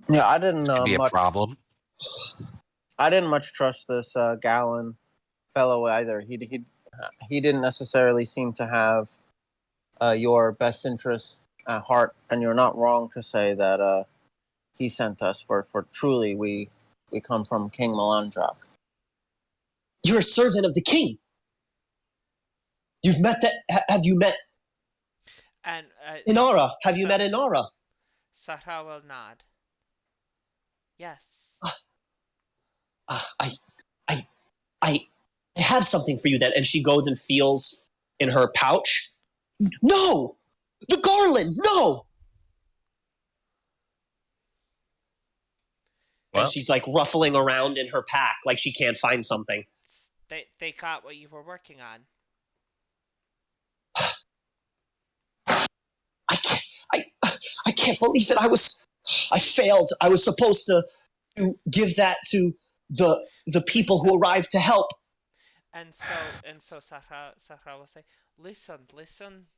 Yeah, I didn't Could be a problem. I didn't much trust this Gallon fellow either. He didn't necessarily seem to have your best interests at heart, and you're not wrong to say that he sent us. For truly, we come from King Melandrak. You're a servant of the king. You've met that. Have you met And Inara? Have you met Inara? Sahra will nod. Yes. I have something for you then. And she goes and feels in her pouch. No! The garland! No! Well, and she's like ruffling around in her pack like she can't find something. They caught what you were working on. I can't believe it. I failed. I was supposed to give that to the people who arrived to help. And so Sahra will say, listen,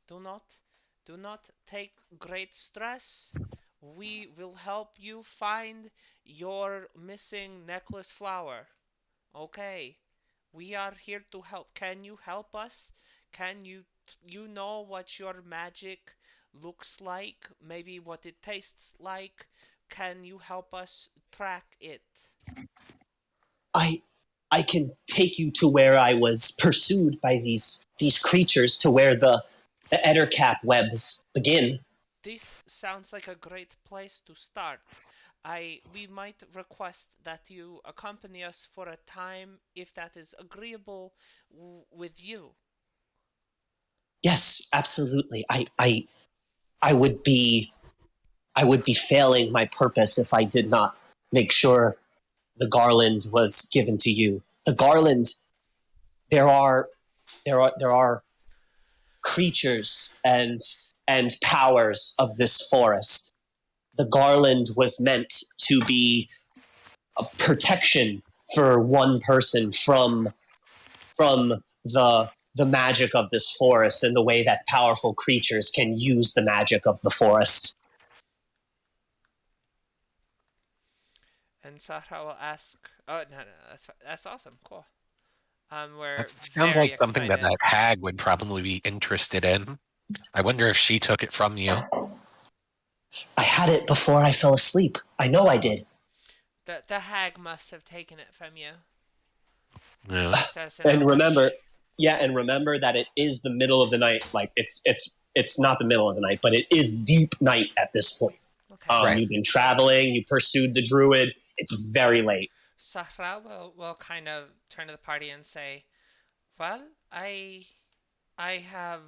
do not take great stress. We will help you find your missing necklace flower. Okay. We are here to help. Can you help us? Can you know what your magic looks like? Maybe what it tastes like? Can you help us track it? I can take you to where I was pursued by these creatures, to where the Ettercap webs begin. This sounds like a great place to start. We might request that you accompany us for a time if that is agreeable with you. Yes, absolutely. I would be failing my purpose if I did not make sure the garland was given to you. The garland, there are creatures and powers of this forest. The garland was meant to be a protection for one person from the magic of this forest and the way that powerful creatures can use the magic of the forest. And Sahra will ask, "Oh no, that's awesome, cool." We're that sounds very like something that excited. hag would probably be interested in. I wonder if she took it from you. I had it before I fell asleep. I know I did. The hag must have taken it from you. Yeah. And remember that it is the middle of the night. Like it's not the middle of the night, but it is deep night at this point. Okay. Right. You've been traveling. You pursued the druid. It's very late. Sahra will kind of turn to the party and say, "Well, I have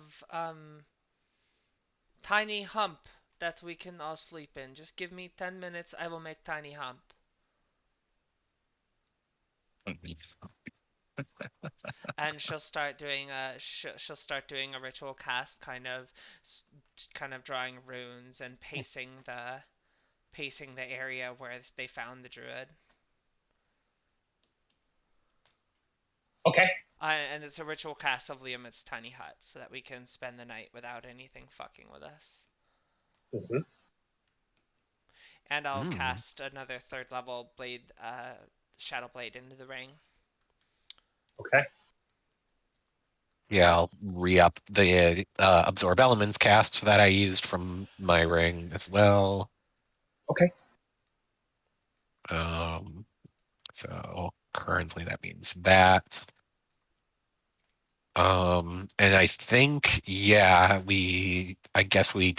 tiny hump that we can all sleep in. Just give me 10 minutes. I will make tiny hump." And she'll start doing a ritual cast, kind of drawing runes and pacing the area where they found the druid. Okay. And it's a ritual cast of Liamit's tiny hut, so that we can spend the night without anything fucking with us. Mm-hmm. And I'll cast another 3rd level blade, shadow blade into the ring. Okay. Yeah, I'll re-up the absorb elements cast that I used from my ring as well. Okay. So currently that means that. And I think, yeah, I guess the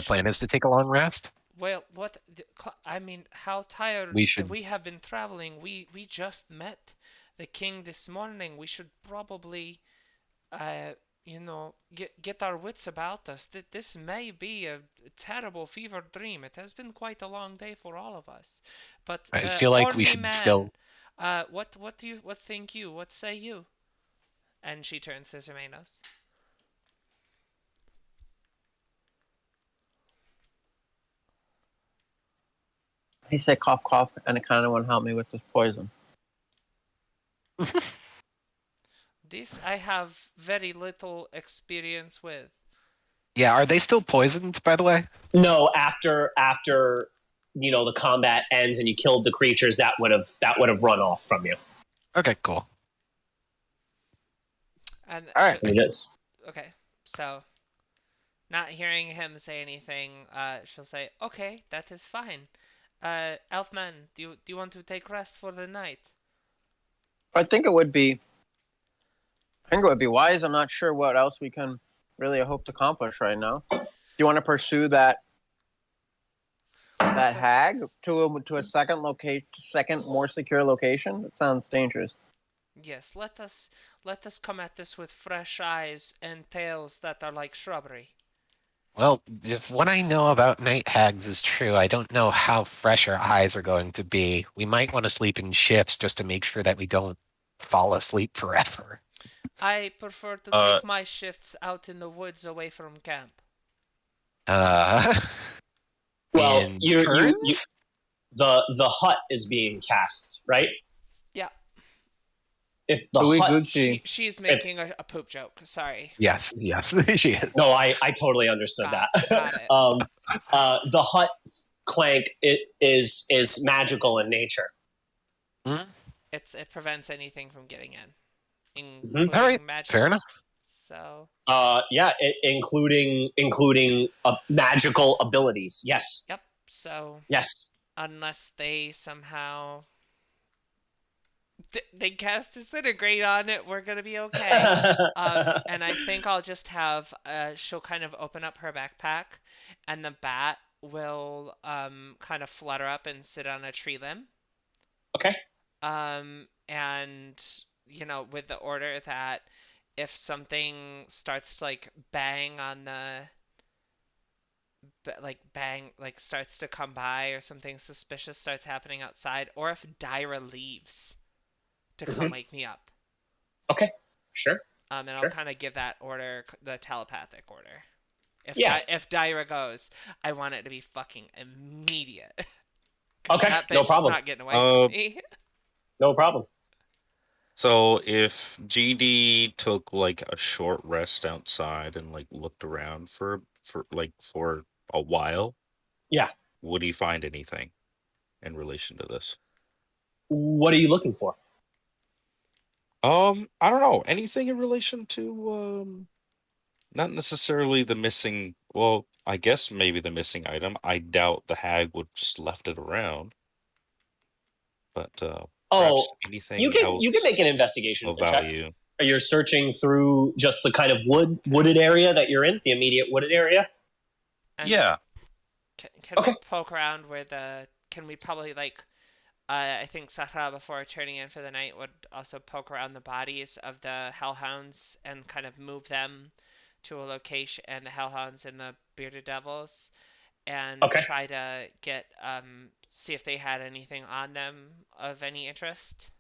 plan is to take a long rest. Well, I mean, how tired we have been traveling. We just met the king this morning. We should probably, get our wits about us. This may be a terrible fever dream. It has been quite a long day for all of us. But I feel like we should still. What think you? What say you? And she turns to Zermanos. He said cough, cough, and it kind of want to help me with this poison. This I have very little experience with. Yeah, are they still poisoned, by the way? No, after the combat ends and you killed the creatures, that would have run off from you. Okay, cool. And All right. It is. okay, so not hearing him say anything, she'll say, "Okay, that is fine. Elfman, do you want to take rest for the night?" I think it would be. I think it would be wise. I'm not sure what else we can really hope to accomplish right now. Do you want to pursue that hag to a second more secure location? That sounds dangerous. Yes, let us come at this with fresh eyes and tails that are like shrubbery. Well, if what I know about night hags is true, I don't know how fresh our eyes are going to be. We might want to sleep in shifts just to make sure that we don't fall asleep forever. I prefer to Uh, take my shifts out in the woods away from camp. Uh, Well, in you turns? the hut is being cast, right? Yeah, If the Ooey hut, goochie. she's making a poop joke. Sorry. Yes, she is. no, I totally understood Got that. it. The hut clank is magical in nature. Hmm? It prevents anything from getting in, Mhm. including All right, magic. fair enough. So Yeah, including magical abilities. Yes, yep. So yes. unless they somehow they cast disintegrate on it, we're gonna be okay. And I think I'll just have she'll kind of open up her backpack, and the bat will kind of flutter up and sit on a tree limb. Okay. And with the order that if something starts to like bang on the like bang like starts to come by or something suspicious starts happening outside, or if Dyra leaves to come wake me up. Okay. Sure. And I'll Sure. kind of give that order the telepathic order. Yeah. If Dyra goes, I want it to be fucking immediate. Okay. That bitch No is problem. not getting away from me. No problem. So if GD took like a short rest outside and like looked around for a while, Yeah. would he find anything in relation to this? What are you looking for? I don't know. Anything in relation to not necessarily the missing, well, I guess maybe the missing item. I doubt the hag would just left it around. But Oh, perhaps you anything can else make an investigation of check. value. Are you searching through just the kind of wooded area that you're in, the immediate wooded area? And Yeah. Can Okay. we poke around where can we probably like I think Sahra before turning in for the night would also poke around the bodies of the hellhounds and kind of move them to a location, and the hellhounds and the bearded devils, and Okay. try to get see if they had anything on them of any interest.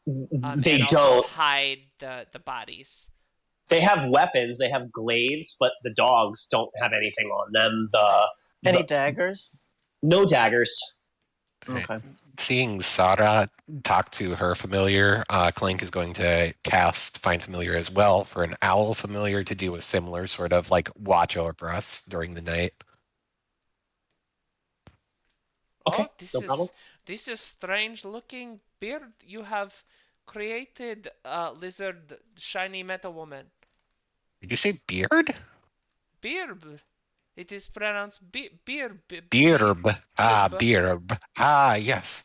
They And also don't. hide the bodies. They have weapons. They have glaives, but the dogs don't have anything on them. Any daggers? No daggers. Okay. Seeing Sara talk to her familiar, Clank is going to cast Find Familiar as well for an owl familiar to do a similar sort of like watch over us during the night. Okay. Oh, No problem. this is strange looking beard you have created, lizard shiny metal woman. Did you say beard? Beard. It is pronounced beard. Beerb. Ah, Beerb. beerb. Ah, yes.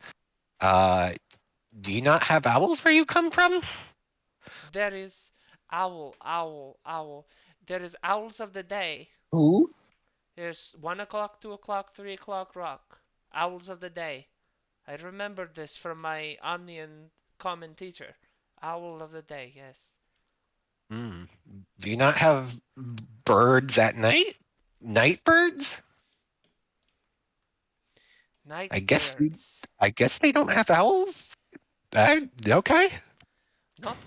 Do you not have owls where you come from? There is owl. There is owls of the day. Who? There's 1 o'clock, 2 o'clock, 3 o'clock rock. Owls of the day. I remember this from my Omnian common teacher. Owl of the day, yes. Hmm. Do you not have birds at night? Night birds? Night I guess birds. I guess they don't have owls. Okay.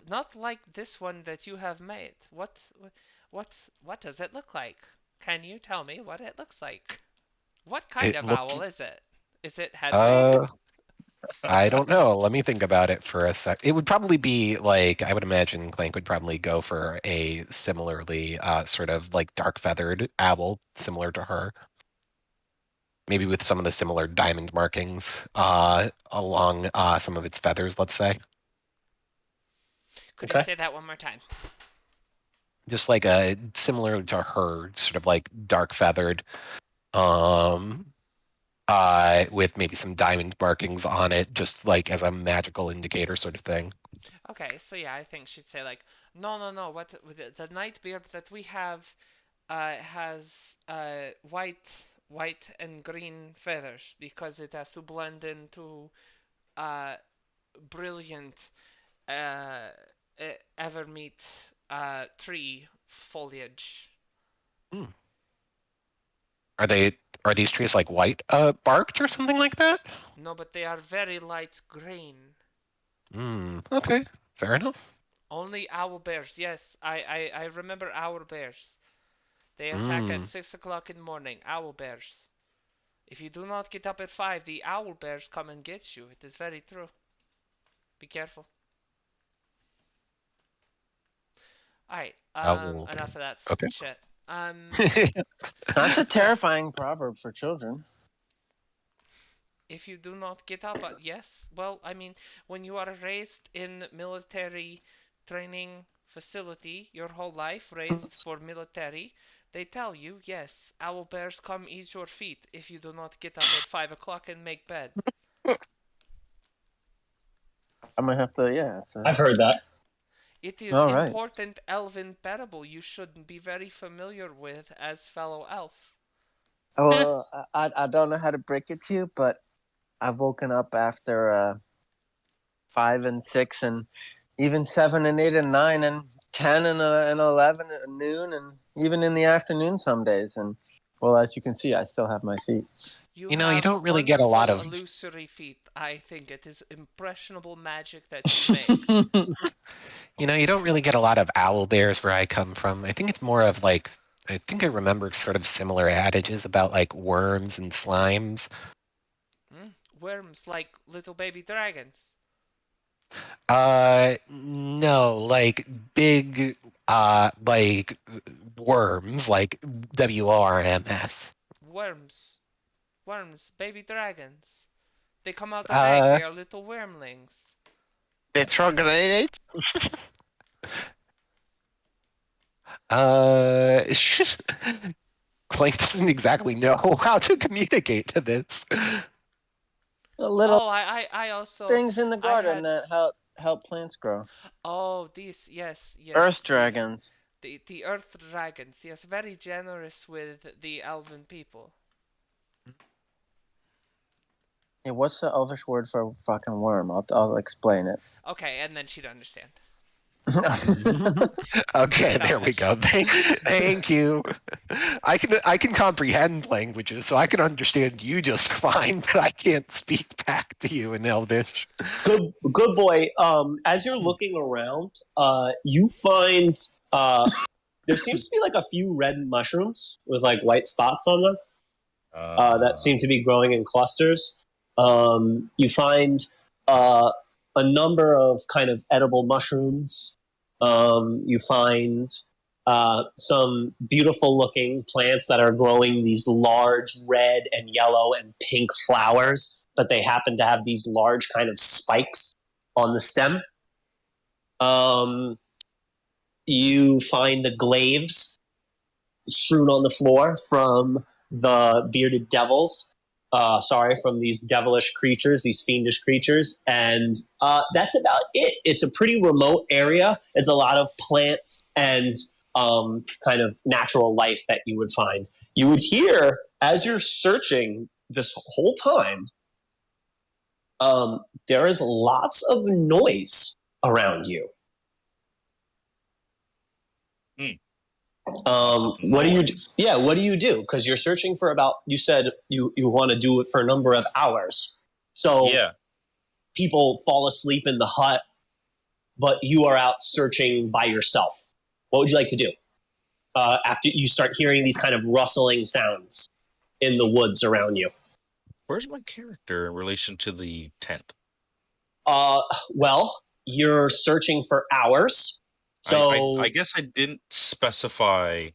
Not like this one that you have made. What does it look like? Can you tell me what it looks like? What kind It of looked owl is it? Is it Henry? uh I don't know. Let me think about it for a sec. It would probably be like, I would imagine Clank would probably go for a similarly sort of like dark feathered owl, similar to her. Maybe with some of the similar diamond markings along some of its feathers, let's say. Could you Okay. say that one more time? Just like a similar to her, sort of like dark feathered, with maybe some diamond markings on it, just like as a magical indicator sort of thing. Okay, so yeah, I think she'd say like, no. What the night beard that we have has white and green feathers because it has to blend into uh, brilliant uh, evermeet tree foliage. Hmm. Are these trees like white barked or something like that? No, but they are very light green. Okay, fair enough. Only owl bears. Yes, I remember owl bears. They attack at 6 o'clock in the morning. Owl bears. If you do not get up at 5, the owl bears come and get you. It is very true. Be careful. Alright, Owl enough of that Okay. shit. That's a terrifying proverb for children. If you do not get up at, yes, well, I mean, when you are raised in military training facility your whole life, raised for military, they tell you, yes, owl bears come eat your feet if you do not get up at 5 o'clock and make bed. I might have to, yeah. I've heard that. It is All right. important elven parable you should be very familiar with as fellow elf. Well, I don't know how to break it to you, but I've woken up after 5 and 6 and even 7 and 8 and 9 and 10 and 11 at noon and even in the afternoon some days. And well, as you can see, I still have my feet. You You have don't really get a lot wonderful of- illusory feet. I think it is impressionable magic that you make. You don't really get a lot of owl bears where I come from. I think it's more of like, I think I remember sort of similar adages about like worms and slimes. Worms like little baby dragons. No, like big, like worms, like WRMS. Worms, baby dragons. They come out of egg. They are little wormlings. The troglodytes? Clank doesn't exactly know how to communicate to this. The little I also things in the garden had- that help plants grow. Oh, these yes. Earth dragons. The earth dragons. Yes, very generous with the elven people. Yeah, what's the Elvish word for fucking worm? I'll explain it. Okay, and then she'd understand. Okay, there we go. Thank you. I can comprehend languages, so I can understand you just fine, but I can't speak back to you in Elvish. Good boy. As you're looking around, you find there seems to be like a few red mushrooms with like white spots on them that seem to be growing in clusters. You find a number of kind of edible mushrooms. You find some beautiful looking plants that are growing these large red and yellow and pink flowers, but they happen to have these large kind of spikes on the stem. You find the glaives strewn on the floor from the bearded devils. From these devilish creatures, these fiendish creatures. And that's about it. It's a pretty remote area. It's a lot of plants and kind of natural life that you would find. You would hear, as you're searching this whole time, there is lots of noise around you. What do you do? Yeah, what do you do? Because you're searching for you said you want to do it for a number of hours. So Yeah. people fall asleep in the hut, but you are out searching by yourself. What would you like to do after you start hearing these kind of rustling sounds in the woods around you? Where's my character in relation to the tent? Well, you're searching for hours. So I guess I didn't specify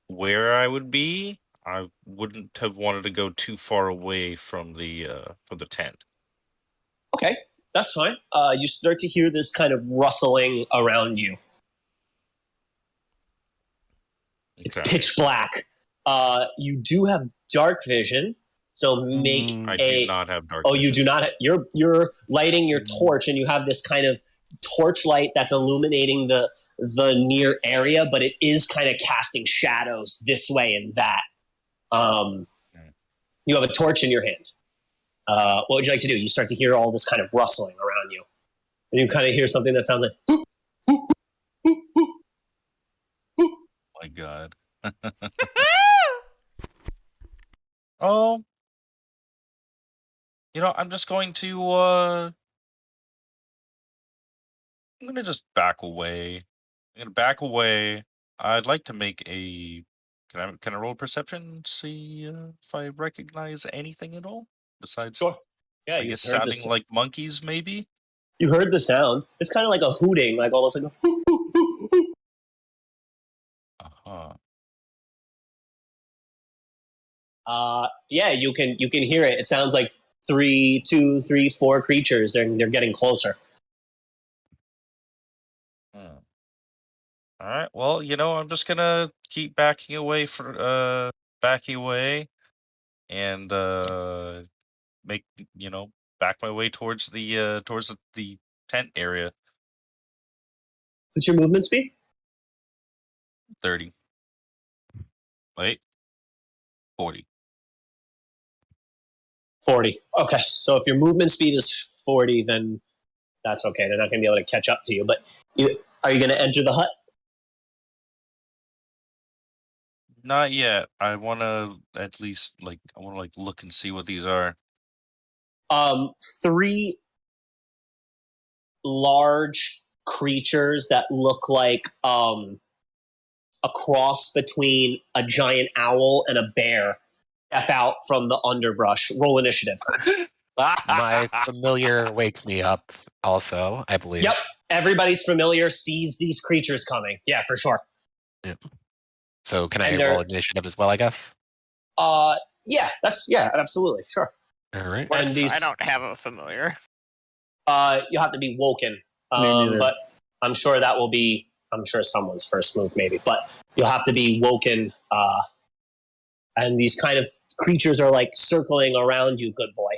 where I would be. I wouldn't have wanted to go too far away from the tent. okay, that's fine. You start to hear this kind of rustling around you. It's Okay. pitch black. You do have dark vision, so make I a. do not have dark Oh, vision. you do not. You're lighting your torch, and you have this kind of torchlight that's illuminating the near area, but it is kind of casting shadows this way and that. You have a torch in your hand. What would you like to do? You start to hear all this kind of rustling around you, and you kind of hear something that sounds like. My God. Oh, I'm just going to I'm gonna just back away. I'm gonna back away. I'd like to make a. Can I roll perception? See if I recognize anything at all besides. Sure. Yeah, I guess sounding like monkeys, maybe. You heard the sound. It's kind of like a hooting, like almost like a. Yeah, you can hear it. It sounds like 3, 2, 3, 4 creatures. They're getting closer. All right. Well, I'm just gonna keep backing away and make back my way towards the tent area. What's your movement speed? 30. Wait. 40. 40. Okay, so if your movement speed is 40, then that's okay. They're not going to be able to catch up to you. But are you going to enter the hut? Not yet. I want to at least look and see what these are. 3 large creatures that look like a cross between a giant owl and a bear step out from the underbrush. Roll initiative. My familiar wakes me up also, I believe. Yep. Everybody's familiar sees these creatures coming. Yeah, for sure. Yep. So can I roll initiative as well, I guess? Yeah, absolutely. Sure. All right. And I don't have a familiar. You have to be woken. But I'm sure that will be someone's first move maybe. But you'll have to be woken and these kind of creatures are like circling around you, good boy.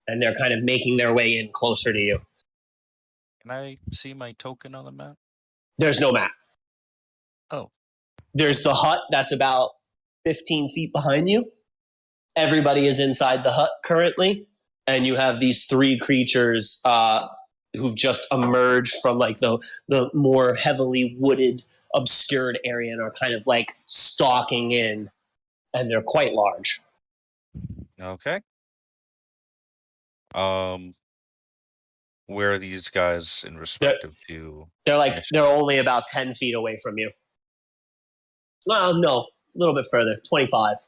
And they're kind of making their way in closer to you. Can I see my token on the map? There's no map. Oh. There's the hut that's about 15 feet behind you. Everybody is inside the hut currently. And you have these 3 creatures who've just emerged from like the more heavily wooded, obscured area and are kind of like stalking in. And they're quite large. Okay. Where are these guys in respective to? They're only about 10 feet away from you. Well, no, a little bit further, 25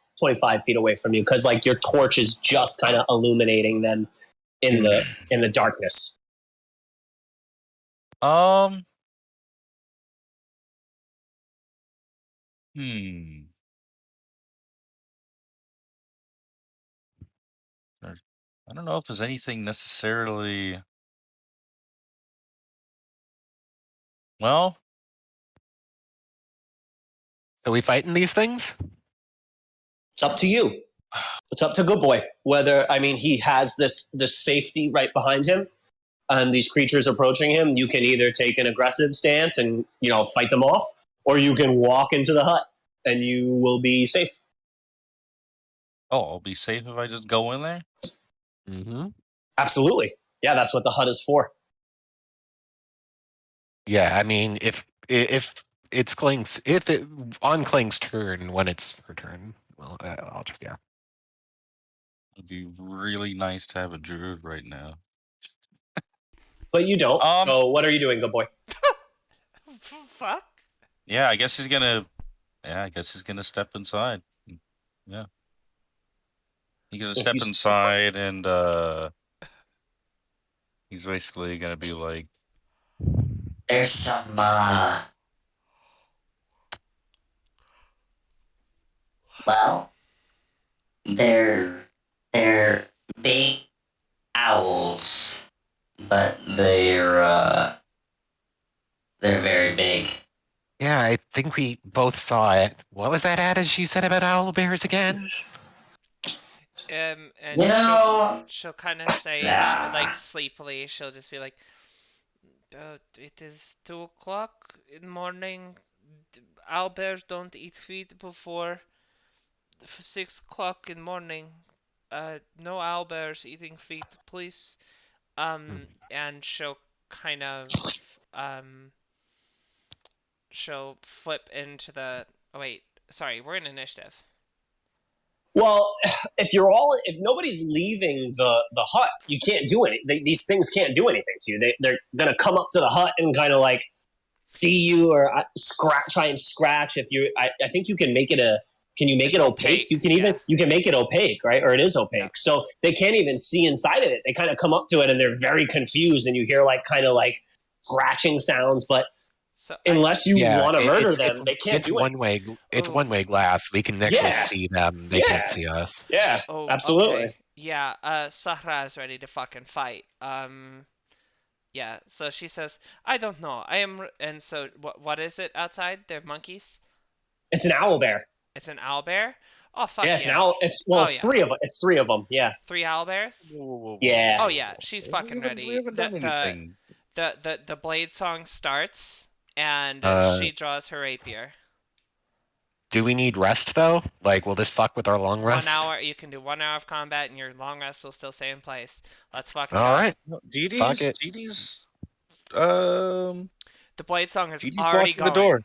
feet away from you, because like your torch is just kind of illuminating them in the darkness. I don't know if there's anything necessarily. Well, are we fighting these things? It's up to you. It's up to Good Boy. He has this safety right behind him, and these creatures approaching him. You can either take an aggressive stance and fight them off, or you can walk into the hut and you will be safe. Oh, I'll be safe if I just go in there? Mm-hmm. Absolutely. Yeah, that's what the hut is for. Yeah, I mean, if it's on Kling's turn when it's her turn, well, I'll check. Yeah. It'd be really nice to have a druid right now. But you don't. So what are you doing, Good Boy? Fuck. Yeah, I guess he's gonna step inside. Yeah. He's gonna step inside and he's basically gonna be like, There's some well, they're big owls, but they're very big. Yeah, I think we both saw it. What was that adage you said about owl bears again? And You know, she'll kind of say, like sleepily, she'll just be like, it is 2 o'clock in the morning. Owlbears don't eat feet before 6 o'clock in the morning. No owlbears eating feet, please. And she'll kind of, she'll flip into the. Oh wait, sorry, we're in initiative. well, if nobody's leaving the hut, you can't do anything. These things can't do anything to you. They're gonna come up to the hut and kind of like see you or try and scratch. If you, I think you can make it a. Can you make it opaque? You can you can make it opaque, right? Or it is opaque, yeah. So they can't even see inside of it. They kind of come up to it and they're very confused, and you hear like kind of like scratching sounds, but. So unless you want to murder them, they can't do anything. It's one-way glass. We can actually see them. They can't see us. Yeah, absolutely. Okay. Yeah, Sahra is ready to fucking fight. Yeah, so she says, I don't know. And so what is it outside? They're monkeys? It's an owl bear. It's an owl bear? Oh, fuck yeah. It's an owl. It's three of them. It's three of them, yeah. 3 owl bears? Yeah. Oh, yeah, she's fucking ready. We haven't done anything. The blade song starts. And she draws her rapier. Do we need rest though? Like, will this fuck with our long rest? 1 hour. You can do 1 hour of combat, and your long rest will still stay in place. Let's fucking go. All right. GD's. The blade song is GD's already blocking going. The door.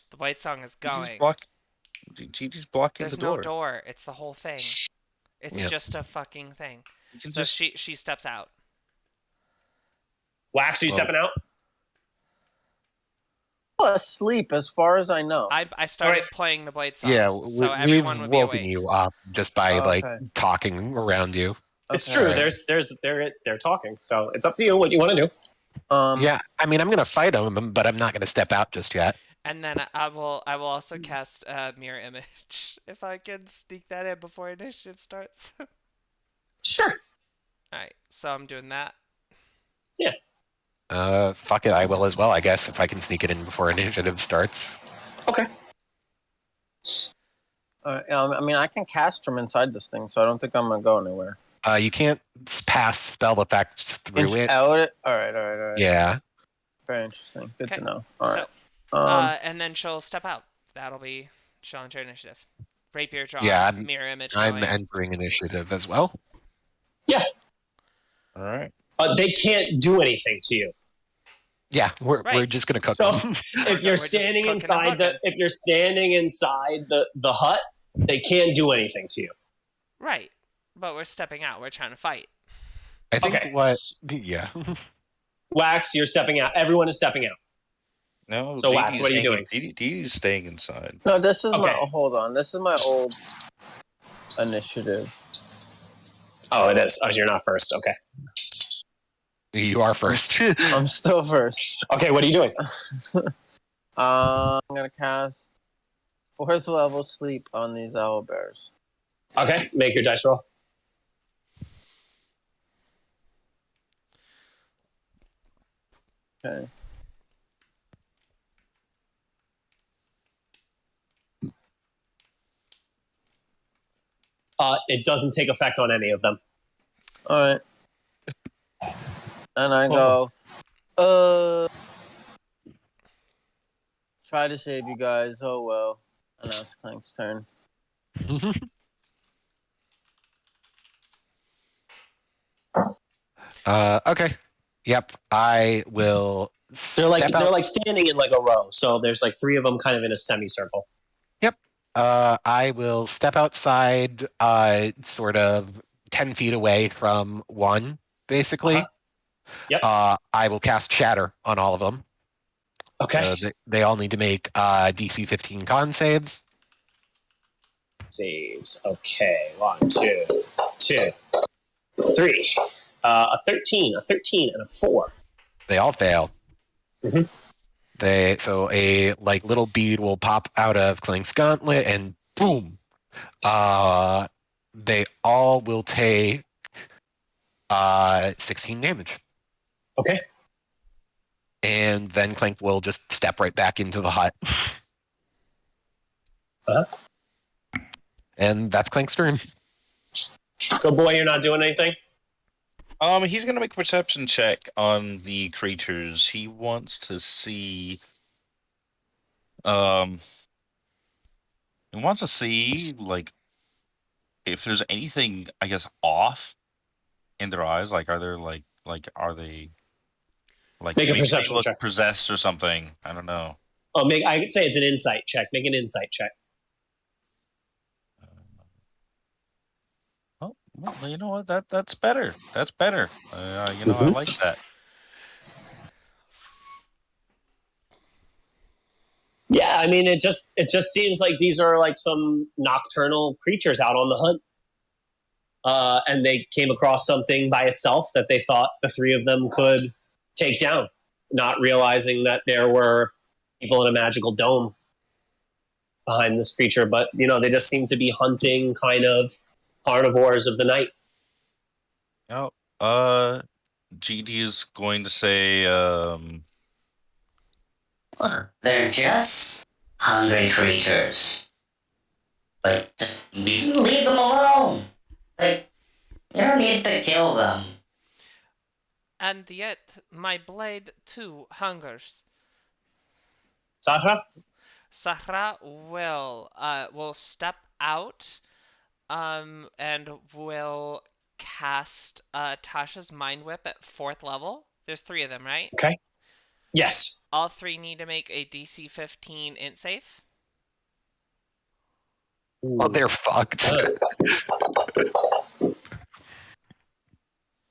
The blade song is going. GD's blocking There's the door. There's no door. It's the whole thing. It's just a fucking thing. So she steps out. Wax, are you stepping out? Asleep, as far as I know. I started playing the blade song. Yeah, so everyone would be woken you up just by like talking around you. It's true. They're talking, so it's up to you what you want to do. Yeah, I mean, I'm gonna fight them, but I'm not gonna step out just yet. And then I will also cast mirror image if I can sneak that in before initiative starts. Sure. All right, so I'm doing that. Yeah. Fuck it, I will as well, I guess, if I can sneak it in before initiative starts. Okay. I mean, I can cast from inside this thing, so I don't think I'm gonna go anywhere. You can't pass spell effects through it. Out it? All right. Yeah. Very interesting. Good to know. All right. And then she'll step out. She'll enter initiative. Rapier draw. Yeah, mirror image. I'm entering initiative as well. Yeah. All right. They can't do anything to you. Yeah, we're just gonna cook them. If you're standing inside the hut, they can't do anything to you. Right, but we're stepping out. We're trying to fight. I think yeah. Wax, you're stepping out. Everyone is stepping out. No. So Wax, what are you doing? Dee's staying inside. No, this is hold on. This is my old initiative. Oh, it is. Oh, you're not first. Okay. You are first. I'm still first. Okay, what are you doing? I'm gonna cast 4th level sleep on these owl bears. Okay, make your dice roll. Okay. It doesn't take effect on any of them. All right. And I go, try to save you guys. Oh well. And now it's Clank's turn. Okay. Yep. I will. They're like standing in like a row. So there's like 3 of them kind of in a semicircle. Yep. I will step outside, sort of 10 feet away from one, basically. Uh-huh. Yep. I will cast Shatter on all of them. Okay. So they all need to make DC 15 con saves. Saves. Okay. 1, 2. 2, 3. A 13, a 13, and a 4. They all fail. Mhm. So a like little bead will pop out of Clink's gauntlet, and boom. They all will take 16 damage. Okay. And then Clank will just step right back into the hut. Uh-huh. And that's Clank's turn. Good boy, you're not doing anything? He's gonna make a perception check on the creatures. He wants to see. He wants to see like if there's anything, I guess, off in their eyes. Like, are there are they like Make a maybe they perception look check. possessed or something? I don't know. Oh, I could say it's an insight check. Make an insight check. Oh, well, you know what? That's better. That's better. I Mhm. like that. Yeah, I mean, it just seems like these are like some nocturnal creatures out on the hunt. And they came across something by itself that they thought the three of them could take down, not realizing that there were people in a magical dome behind this creature. But, they just seem to be hunting kind of carnivores of the night. Oh, GD is going to say, Look, they're just hungry creatures. Like, just leave them alone. Like, you don't need to kill them. And yet, my blade too hungers. Sahra? Sahra will step out, and will cast Tasha's Mind Whip at 4th level. There's 3 of them, right? Okay. Yes. All 3 need to make a DC 15 int save. Oh, they're fucked.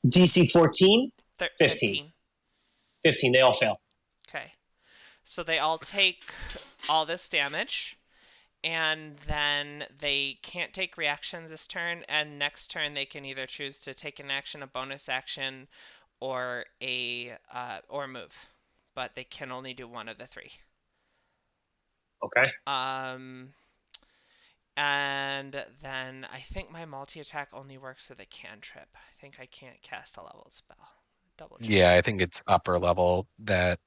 DC 14? 15. 15, they all fail. Okay. So they all take all this damage, and then they can't take reactions this turn, and next turn they can either choose to take an action, a bonus action, or or move. But they can only do one of the 3. Okay. And then I think my multi-attack only works with a cantrip. I think I can't cast a level spell. Double check. Yeah, I think it's upper level that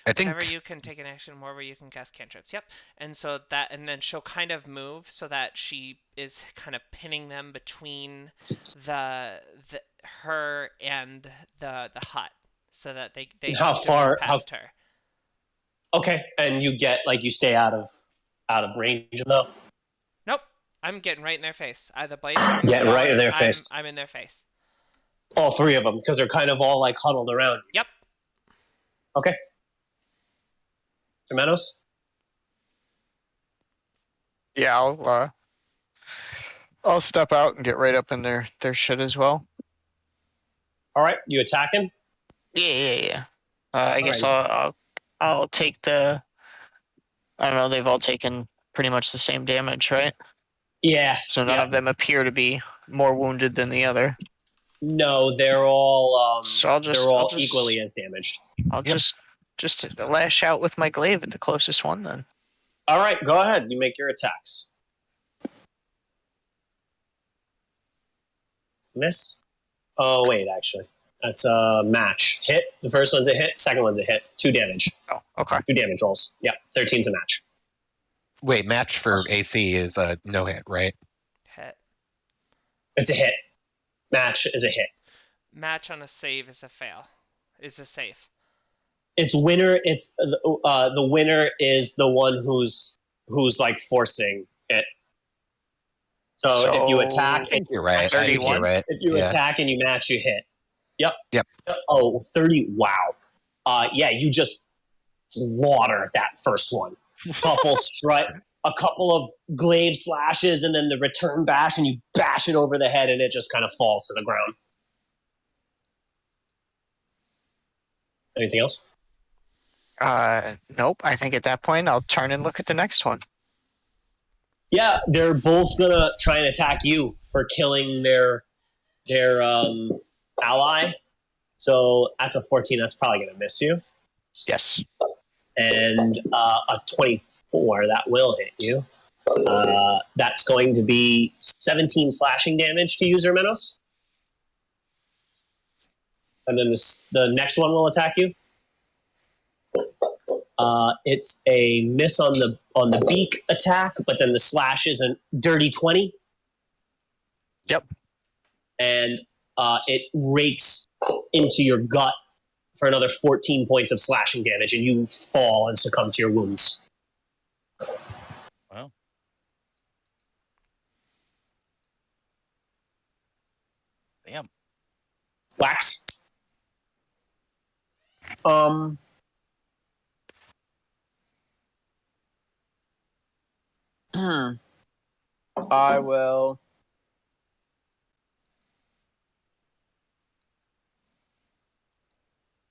I think. Whenever you can take an action, wherever you can cast cantrips. Yep. And so and then she'll kind of move so that she is kind of pinning them between her and the hut, so that they How have to far- move past her. Okay, and you get, you stay out of range, though? Nope. I'm getting right in their face. The Bladesinger. Get right in their face. I'm in their face. All 3 of them, because they're kind of all, huddled around you. Yep. Okay. Hermanos? Yeah, I'll step out and get right up in their shit as well. All right, you attacking? Yeah. I guess right. I'll take the. I don't know. They've all taken pretty much the same damage, right? Yeah. So none of them appear to be more wounded than the other. No, they're all So I'll just equally as damaged. I'll just lash out with my glaive at the closest one then. All right, go ahead. You make your attacks. Miss? Oh, wait, actually. That's a match. Hit. The first one's a hit. Second one's a hit. 2 damage. Oh, okay. 2 damage rolls. Yeah, 13's a match. Wait, match for AC is a no hit, right? Hit. It's a hit. Match is a hit. Match on a save is a fail. Is a save. It's winner. It's the winner is the one who's forcing it. So if you attack, I think you're right. 31? If you Yeah. attack and you match, you hit. Yep. Oh, 30. Wow. Yeah, you just slaughter that first one. A couple of glaive slashes, and then the return bash, and you bash it over the head, and it just kind of falls to the ground. Anything else? Nope. I think at that point I'll turn and look at the next one. Yeah, they're both gonna try and attack you for killing their their ally. So that's a 14. That's probably going to miss you. Yes. And a 24 that will hit you. That's going to be 17 slashing damage to you, Zermenos. And then the next one will attack you. It's a miss on the beak attack, but then the slash is a dirty 20. Yep. And it rakes into your gut for another 14 points of slashing damage, and you fall and succumb to your wounds. Wow. Damn. Wax. I will.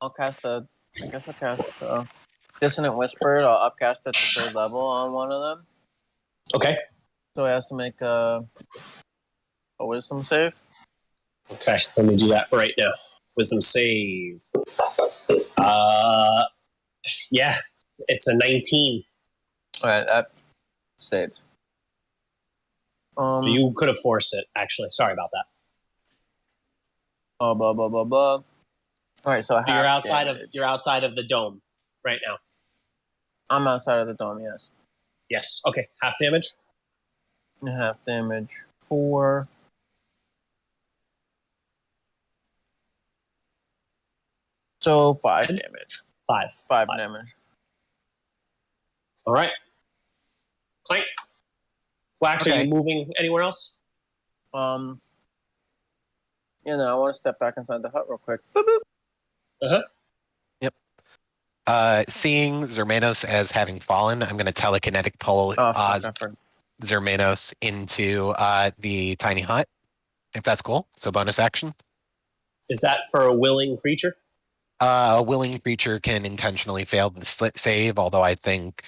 I'll cast a. I guess I'll cast Dissonant Whisper. I'll upcast it to 3rd level on one of them. Okay. So he has to make a Wisdom save. Okay, let me do that right now. Wisdom save. Yeah, it's a 19. All right, that saves. You could have forced it, actually. Sorry about that. Blah blah blah blah blah. All right, so You're outside of the dome right now. I'm outside of the dome. Yes. Yes. Okay. Half damage. Half damage. 4. So 5 damage. 5. 5 damage. All right. Clank. Wax, Okay. are you moving anywhere else? I want to step back inside the hut real quick. Boop, boop. Seeing Zermanos as having fallen, I'm going to telekinetic pull Oh, fuck, I forgot. Zermanos into the tiny hut, if that's cool. So bonus action. Is that for a willing creature? A willing creature can intentionally fail the slit save, although I think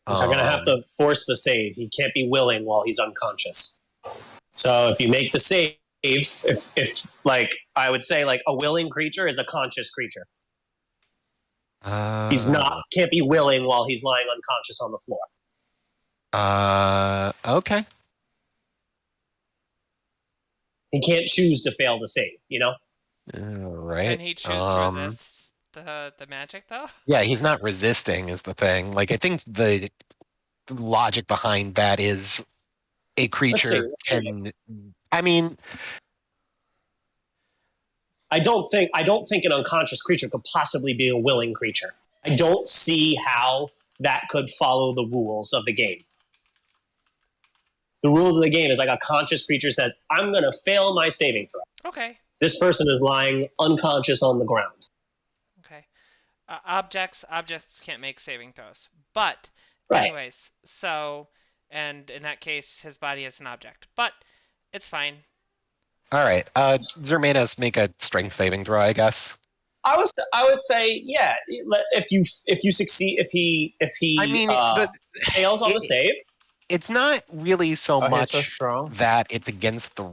I'm going to have to force the save. He can't be willing while he's unconscious. So if you make the save, if like I would say, like a willing creature is a conscious creature. He's not can't be willing while he's lying unconscious on the floor. Okay. He can't choose to fail the save, you know? All right. Can he choose to resist the magic though? Yeah, he's not resisting is the thing. Like I think the logic behind that is a creature can. I mean, I don't think an unconscious creature could possibly be a willing creature. I don't see how that could follow the rules of the game. The rules of the game is like a conscious creature says, I'm going to fail my saving throw. Okay. This person is lying unconscious on the ground. Okay. Objects can't make saving throws. But Right. anyways, so and in that case his body is an object. But it's fine. all right. Zermanos, make a strength saving throw, I guess. I would say, yeah. If you succeed, if he I mean, fails on the save, it's not really so He's much so strong. that it's against the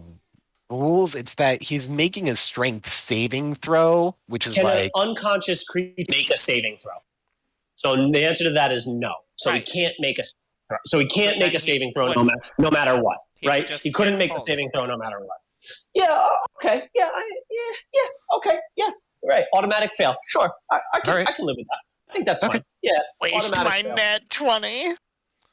rules. It's that he's making a strength saving throw, which is can like an unconscious creature make a saving throw? So the answer to that is no. So Right. he can't make a throw. So he can't But make then a saving he throw wouldn't. no matter what, He right? just He couldn't can't make the hold. saving throw no matter what. Yeah. Okay. Yeah. Okay. Yeah. Right. Automatic fail. Sure. I can. All right. I can live with that. I think that's Okay. fine. Yeah. Waste automatic my fail. net 20.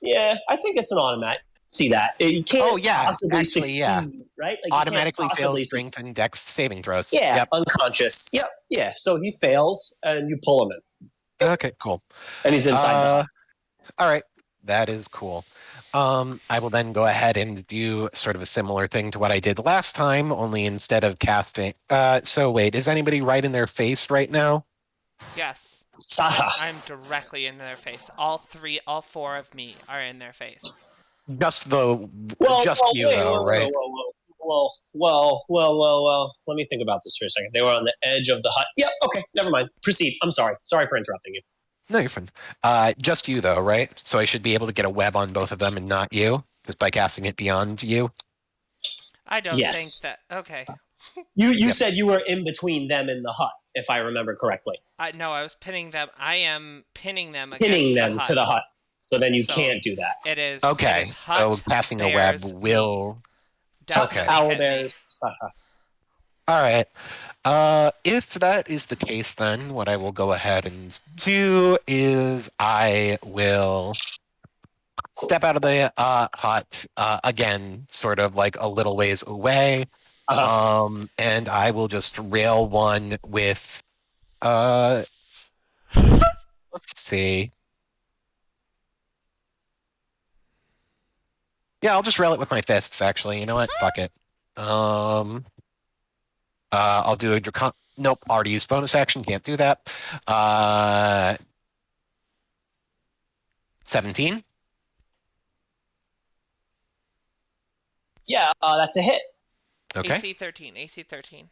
Yeah. I think it's an automatic. See that you can't Oh, yeah, possibly actually, succeed, yeah. right? Like, you can't automatically possibly fails strength and dex saving throws. Yeah, Yep. unconscious. Yep, yeah. So he fails, and you pull him in, Okay, cool. and he's inside the hut. All right. That is cool. I will then go ahead and do sort of a similar thing to what I did last time, only instead of casting. So wait, is anybody right in their face right now? Yes. Saha. I'm directly in their face. All 4 of me are in their face. Just you wait, though, right? Well. Let me think about this for a second. They were on the edge of the hut. Yep. Okay. Never mind. Proceed. I'm sorry. Sorry for interrupting you. No, you're fine. Just you though, right? So I should be able to get a web on both of them and not you, just by casting it beyond you. I don't Yes. think that. Okay. You Yep. said you were in between them and the hut, if I remember correctly. No, I was pinning them. I am pinning them Pinning against them the hut. to the hut. So then you So, can't do that. It is Okay, It is so hut, casting a web bears, will. me. Definitely Owl hit me. bears. All right. If that is the case, then what I will go ahead and do is I will step out of the hut again, sort of like a little ways away, and I will just rail one with. Let's see. Yeah, I'll just rail it with my fists. Actually, you know what? Fuck it. I'll do a dracon. Nope, already used bonus action. Can't do that. 17. Yeah, that's a hit. Okay. AC 13. AC 13.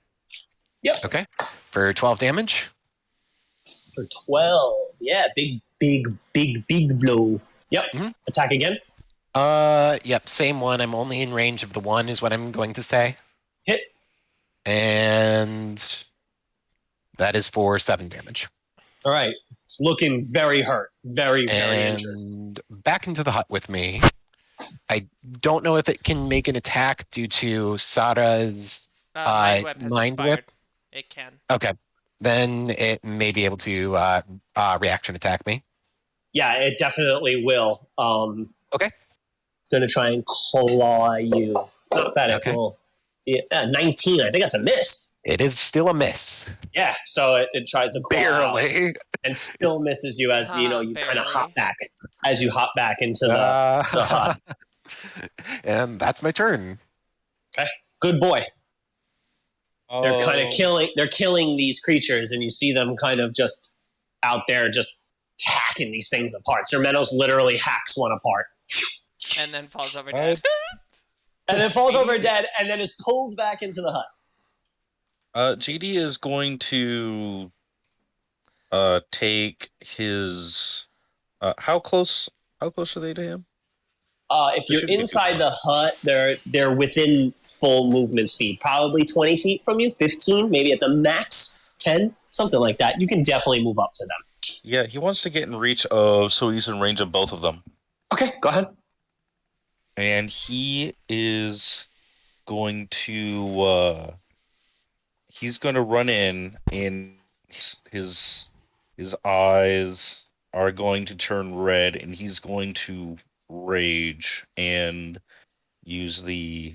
Yep. Okay. For 12 damage. For 12. Yeah, big blow. Yep. Mhm. Attack again. Yep, same one. I'm only in range of the one, is what I'm going to say. Hit. And that is for 7 damage. All right. It's looking very hurt. Very injured. And back into the hut with me. I don't know if it can make an attack due to Sara's Mind Whip has Mind expired. Whip? It can. Okay. Then it may be able to reaction attack me. Yeah, it definitely will. Okay. It's going to try and claw you. Not bad. Okay. It will. Yeah, 19. I think that's a miss. It is still a miss. Yeah, so it tries to claw out Barely. and still misses you as you kind of hop back. As you hop back into the hut. And that's my turn. Okay. Good boy. They're kind of killing these creatures, and you see them kind of just out there just hacking these things apart. Sir Meadows literally hacks one apart. And then falls over dead. And then falls over dead, and then is pulled back into the hut. GD is going to take his. How close are they to him? If you're inside the hut, they're within full movement speed, probably 20 feet from you, 15, maybe at the max 10, something like that. You can definitely move up to them. Yeah, he wants to get in reach of, so he's in range of both of them. Okay, go ahead. And he is going to run in, and his eyes are going to turn red, and he's going to rage and use the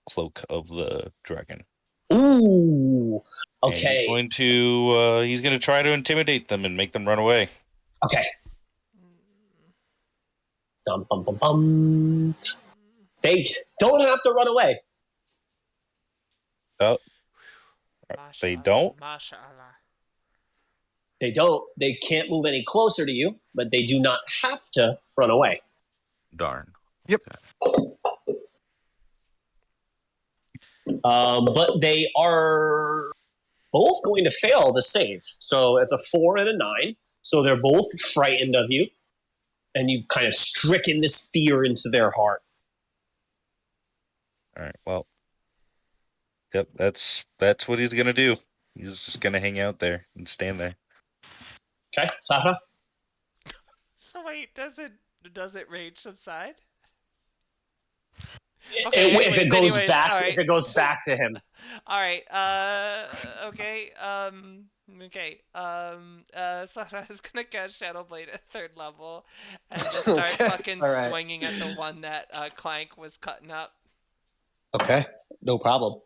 cloak of the dragon. Ooh. And Okay. he's going to try to intimidate them and make them run away. Okay. Dum, bum, bum, bum. They don't have to run away. Oh, they don't? Mashallah. They don't. They can't move any closer to you, but they do not have to run away. Darn. But they are both going to fail the save. So it's a 4 and a 9. So they're both frightened of you. And you've kind of stricken this fear into their heart. All right. Well, yep. That's what he's gonna do. He's just gonna hang out there and stand there. Okay, Sahra. So wait, does it rage subside? If it goes anyways, back, right. if it goes back to him. All right. Okay. Okay. Sarah is gonna cast Shadow Blade at 3rd level and just start Okay, fucking all right. swinging at the one that Clank was cutting up. Okay, no problem.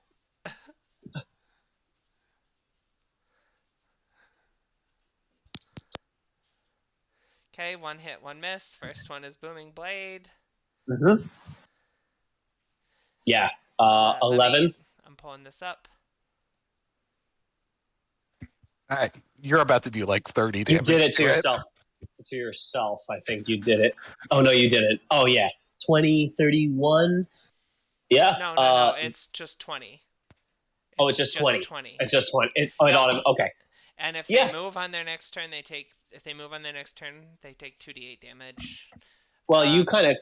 Okay, 1 hit, 1 miss. First one is Booming Blade. Mm-hmm. Yeah. 11. I'm pulling this up. All right, you're about to do like 30 You damage. did it to yourself. To yourself, I think you did it. Oh, no, you didn't. Oh, yeah. 20, 31. Yeah. No, it's just 20. It's just 20. It's just 20. Okay. And if they move on their next turn, if they move on their next turn, they take 2d8 damage. Well, you kind of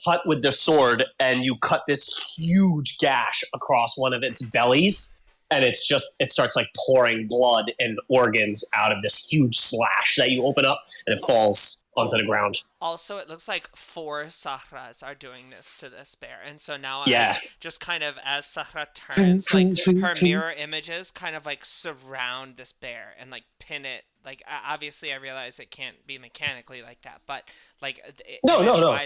cut with the sword, and you cut this huge gash across one of its bellies, and it starts like pouring blood and organs out of this huge slash that you open up, and it falls onto the ground. Also, it looks like 4 Sahras are doing this to this bear, and so now Yeah. just kind of as Sahra turns, like her mirror images kind of like surround this bear and like pin it. Like obviously, I realize it can't be mechanically like that, but like No.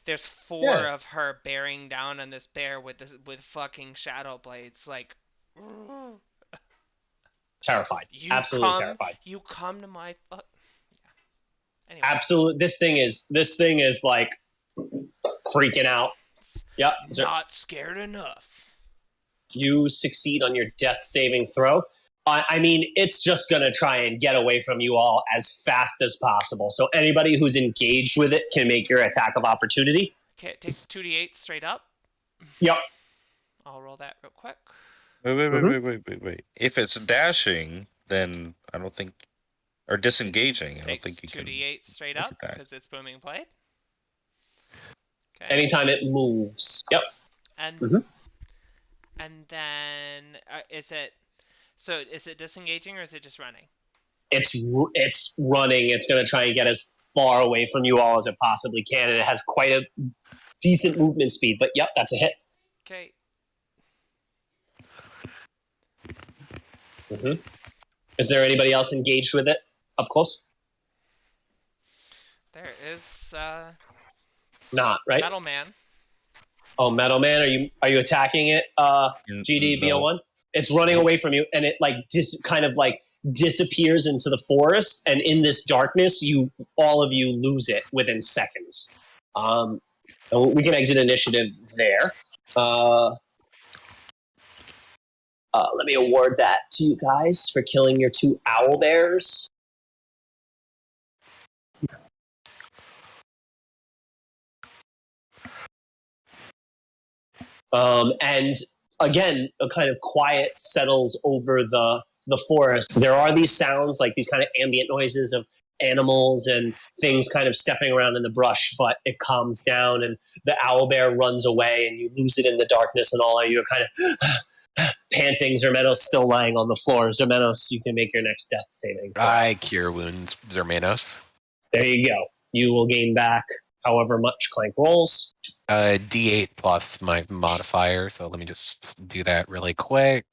there's 4 Yeah. of her bearing down on this bear with fucking shadow blades, like. Terrified. Absolutely terrified. You come to my. Anyway. Absolutely. This thing is like freaking out. Yep. Not scared enough. You succeed on your death saving throw. I mean, it's just going to try and get away from you all as fast as possible. So anybody who's engaged with it can make your attack of opportunity. Okay, it takes 2d8 straight up. Yep. I'll roll that real quick. Wait. If it's dashing, then I don't think... Or disengaging, I don't think you can... 2d8 straight up, because it's booming blade. Okay. Anytime it moves. Yep. And and then is it disengaging or is it just running? It's running. It's going to try and get as far away from you all as it possibly can, and it has quite a decent movement speed. But yep, that's a hit. Okay. Is there anybody else engaged with it up close? There is Not right. Metal Man. Oh, Metal Man, are you attacking it? GDBO1. It's running away from you, and it like kind of like disappears into the forest. And in this darkness, all of you lose it within seconds. We can exit initiative there. Let me award that to you guys for killing your 2 owl bears. And again, a kind of quiet settles over the forest. There are these sounds, like these kind of ambient noises of animals and things kind of stepping around in the brush, but it calms down and the owl bear runs away and you lose it in the darkness, and all of you are kind of panting. Zermanos still lying on the floor. Zermanos, you can make your next death saving. I cure wounds, Zermanos. There you go. You will gain back however much Clank rolls. D8 plus my modifier, so let me just do that really quick.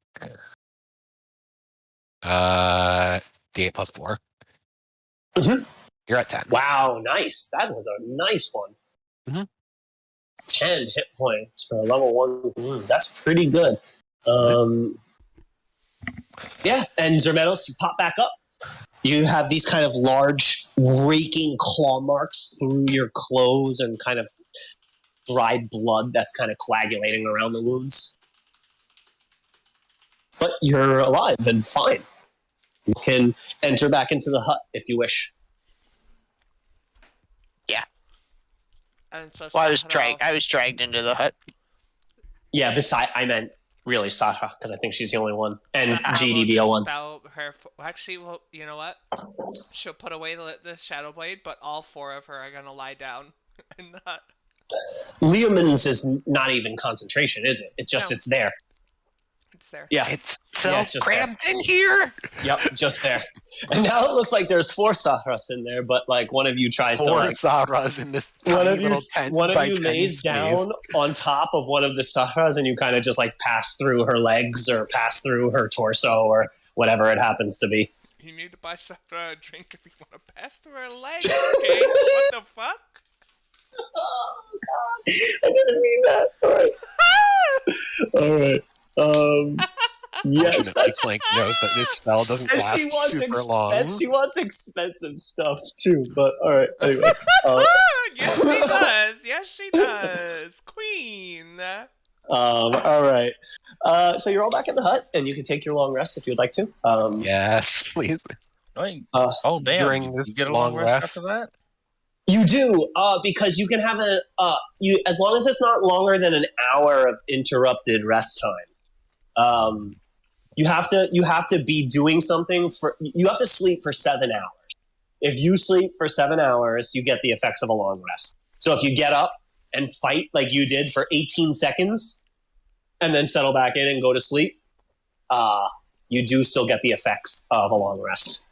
D8 plus 4. You're at 10. Wow, nice. That was a nice one. 10 hit points for a level 1 wound. That's pretty good. Yeah, and Zermanos, you pop back up. You have these kind of large, raking claw marks through your clothes and kind of dried blood that's kind of coagulating around the wounds. But you're alive and fine. You can enter back into the hut if you wish. Yeah. And so Well, I was dragged into the hut. Yeah, I meant really Satra, because I think she's the only one. And Sahara GDBO1. Actually, well, you know what? She'll put away the Shadow Blade, but all 4 of her are going to lie down in the hut. Leomans is not even concentration, is it? It's just, No. It's there. It's there. Yeah. It's so it's just cramped in here. Yep, just there. And now it looks like there's 4 Sahras in there, but like one of you tries to 4 like... Sahras in this One tiny of you, little tent one of by you 10 lays space. down on top of one of the Sahras, and you kind of just like pass through her legs or pass through her torso or whatever it happens to be. You need to buy Sahara a drink if you want to pass through her legs, okay? What the fuck? Oh god, I didn't mean that. All right. Yes, that's. Clank knows that this spell doesn't And last super long. she wants expensive stuff too. But all right. Anyway. Yes, she does. Yes, she does. Queen. All right. So you're all back in the hut, and you can take your long rest if you'd like to. Yes, please. Damn. During this You get a long long rest rest. after that? You do, because you can have as long as it's not longer than an hour of interrupted rest time. You have to be doing something you have to sleep for 7 hours. If you sleep for 7 hours, you get the effects of a long rest. So if you get up and fight like you did for 18 seconds and then settle back in and go to sleep, you do still get the effects of a long rest.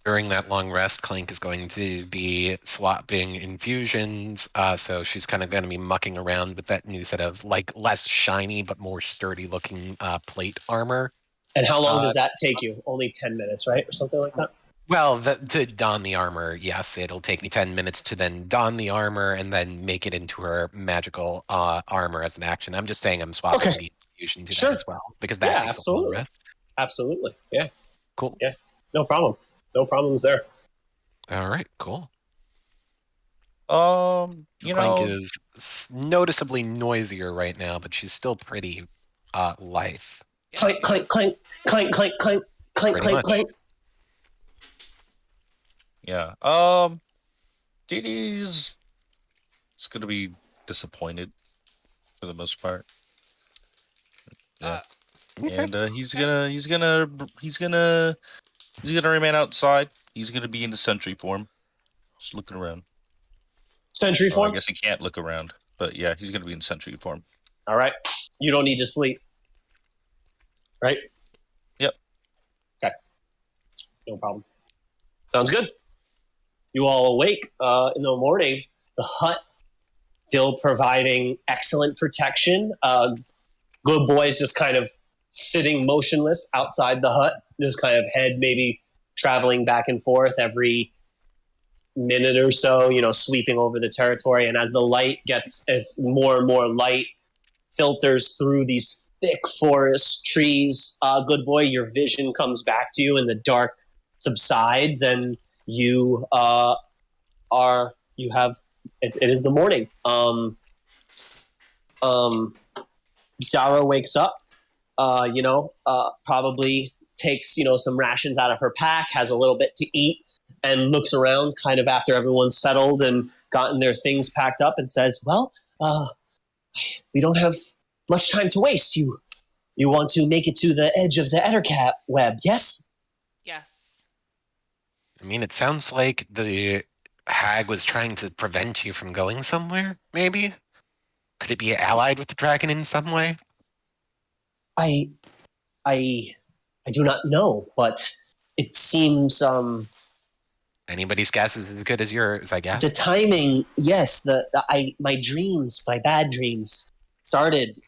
During that long rest, Clank is going to be swapping infusions, so she's kind of going to be mucking around with that new set of like less shiny but more sturdy looking plate armor. And how long does that take you? Only 10 minutes, right? Or something like that? Well, to don the armor, yes, it'll take me 10 minutes to then don the armor and then make it into her magical armor as an action. I'm just saying I'm swapping the infusion to that as well, because that takes a long rest. Absolutely. Yeah. Cool. Yeah. No problem. No problems there. All right, cool. You Clank know, is noticeably noisier right now, but she's still pretty lithe. Clank, clank, clank, clank, clank, clank, clank, Pretty clank, much. clank. yeah. Dee Dee's gonna be disappointed for the most part. Yeah. And he's gonna remain outside. He's gonna be in the sentry form, just looking around. Sentry Well, form? I guess he can't look around, but yeah, he's gonna be in sentry form. All right. You don't need to sleep. Right? Yep. Okay. No problem. Sounds good. You all awake in the morning. The hut still providing excellent protection. Good boy's just kind of sitting motionless outside the hut, just kind of head maybe traveling back and forth every minute or so, sweeping over the territory. And as the light as more and more light filters through these thick forest trees, good boy, your vision comes back to you and the dark subsides and you it is the morning. Dara wakes up, probably takes, some rations out of her pack, has a little bit to eat, and looks around kind of after everyone's settled and gotten their things packed up and says, well, we don't have much time to waste. You want to make it to the edge of the Ettercat web, yes? Yes. I mean, it sounds like the hag was trying to prevent you from going somewhere, maybe? Could it be allied with the dragon in some way? I do not know, but it seems Anybody's guess is as good as yours, I guess. the timing. Yes, my bad dreams started,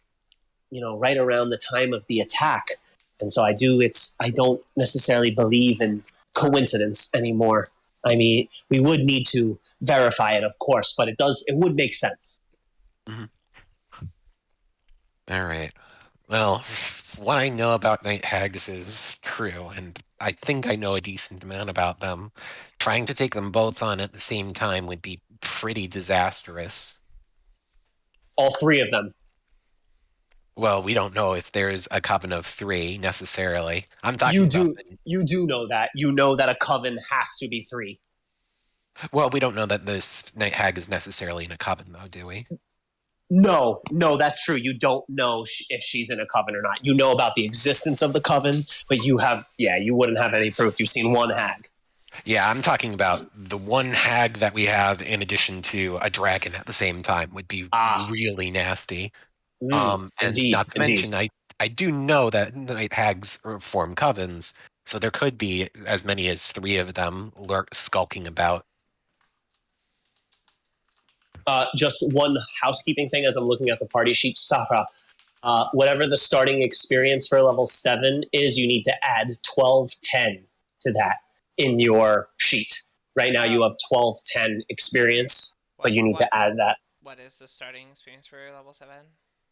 right around the time of the attack, and so I don't necessarily believe in coincidence anymore. I mean, we would need to verify it, of course, but it would make sense. Mm-hmm. All right. Well, what I know about night hags is true, and I think I know a decent amount about them. Trying to take them both on at the same time would be pretty disastrous. All three of them. Well, we don't know if there's a coven of three necessarily. I'm talking You do know that. You know that a coven has to be three. Well, we don't know that this night hag is necessarily in a coven, though, do we? No, that's true. You don't know if she's in a coven or not. You know about the existence of the coven, but you wouldn't have any proof. You've seen one hag. Yeah, I'm talking about the one hag that we have in addition to a dragon at the same time would be really nasty. And indeed, not to mention, I do know that night hags form covens, so there could be as many as three of them skulking about. Just one housekeeping thing as I'm looking at the party sheet. Sahra, whatever the starting experience for level 7 is, you need to add 1210 to that in your sheet. Right now you have 1210 experience, but you need to add that. What is the starting experience for level 7?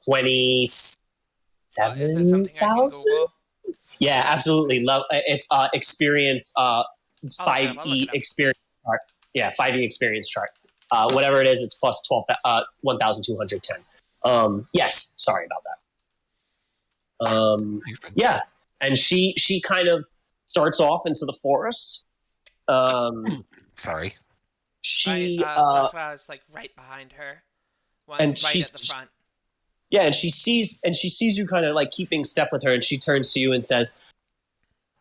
27,000? Is it something I can Google? Yeah, absolutely. It's experience 5e experience chart. Yeah, 5e experience chart. Whatever it is, it's plus 1,210. Yes, sorry about that. Yeah, and she kind of starts off into the forest. Sorry. Sakura is like right behind her. And she's right at the front. Yeah, and she sees you kind of like keeping step with her, and she turns to you and says,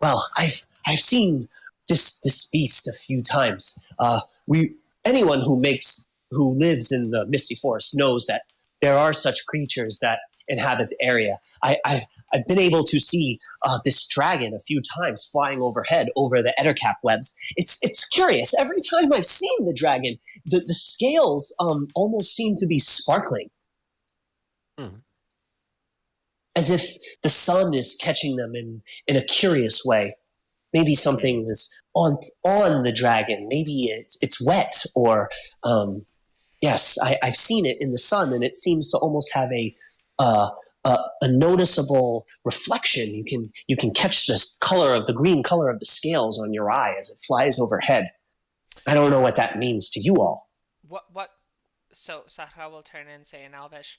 "Well, I've seen this beast a few times. Anyone who who lives in the Misty Forest knows that there are such creatures that inhabit the area. I've been able to see this dragon a few times flying overhead over the ettercap webs. It's curious. Every time I've seen the dragon, the scales almost seem to be sparkling. As if the sun is catching them in a curious way. Maybe something is on the dragon. Maybe it's wet, or yes, I've seen it in the sun, and it seems to almost have a noticeable reflection. You can catch the green color of the scales on your eye as it flies overhead. I don't know what that means to you all. What? So Sahra will turn and say in Elvish,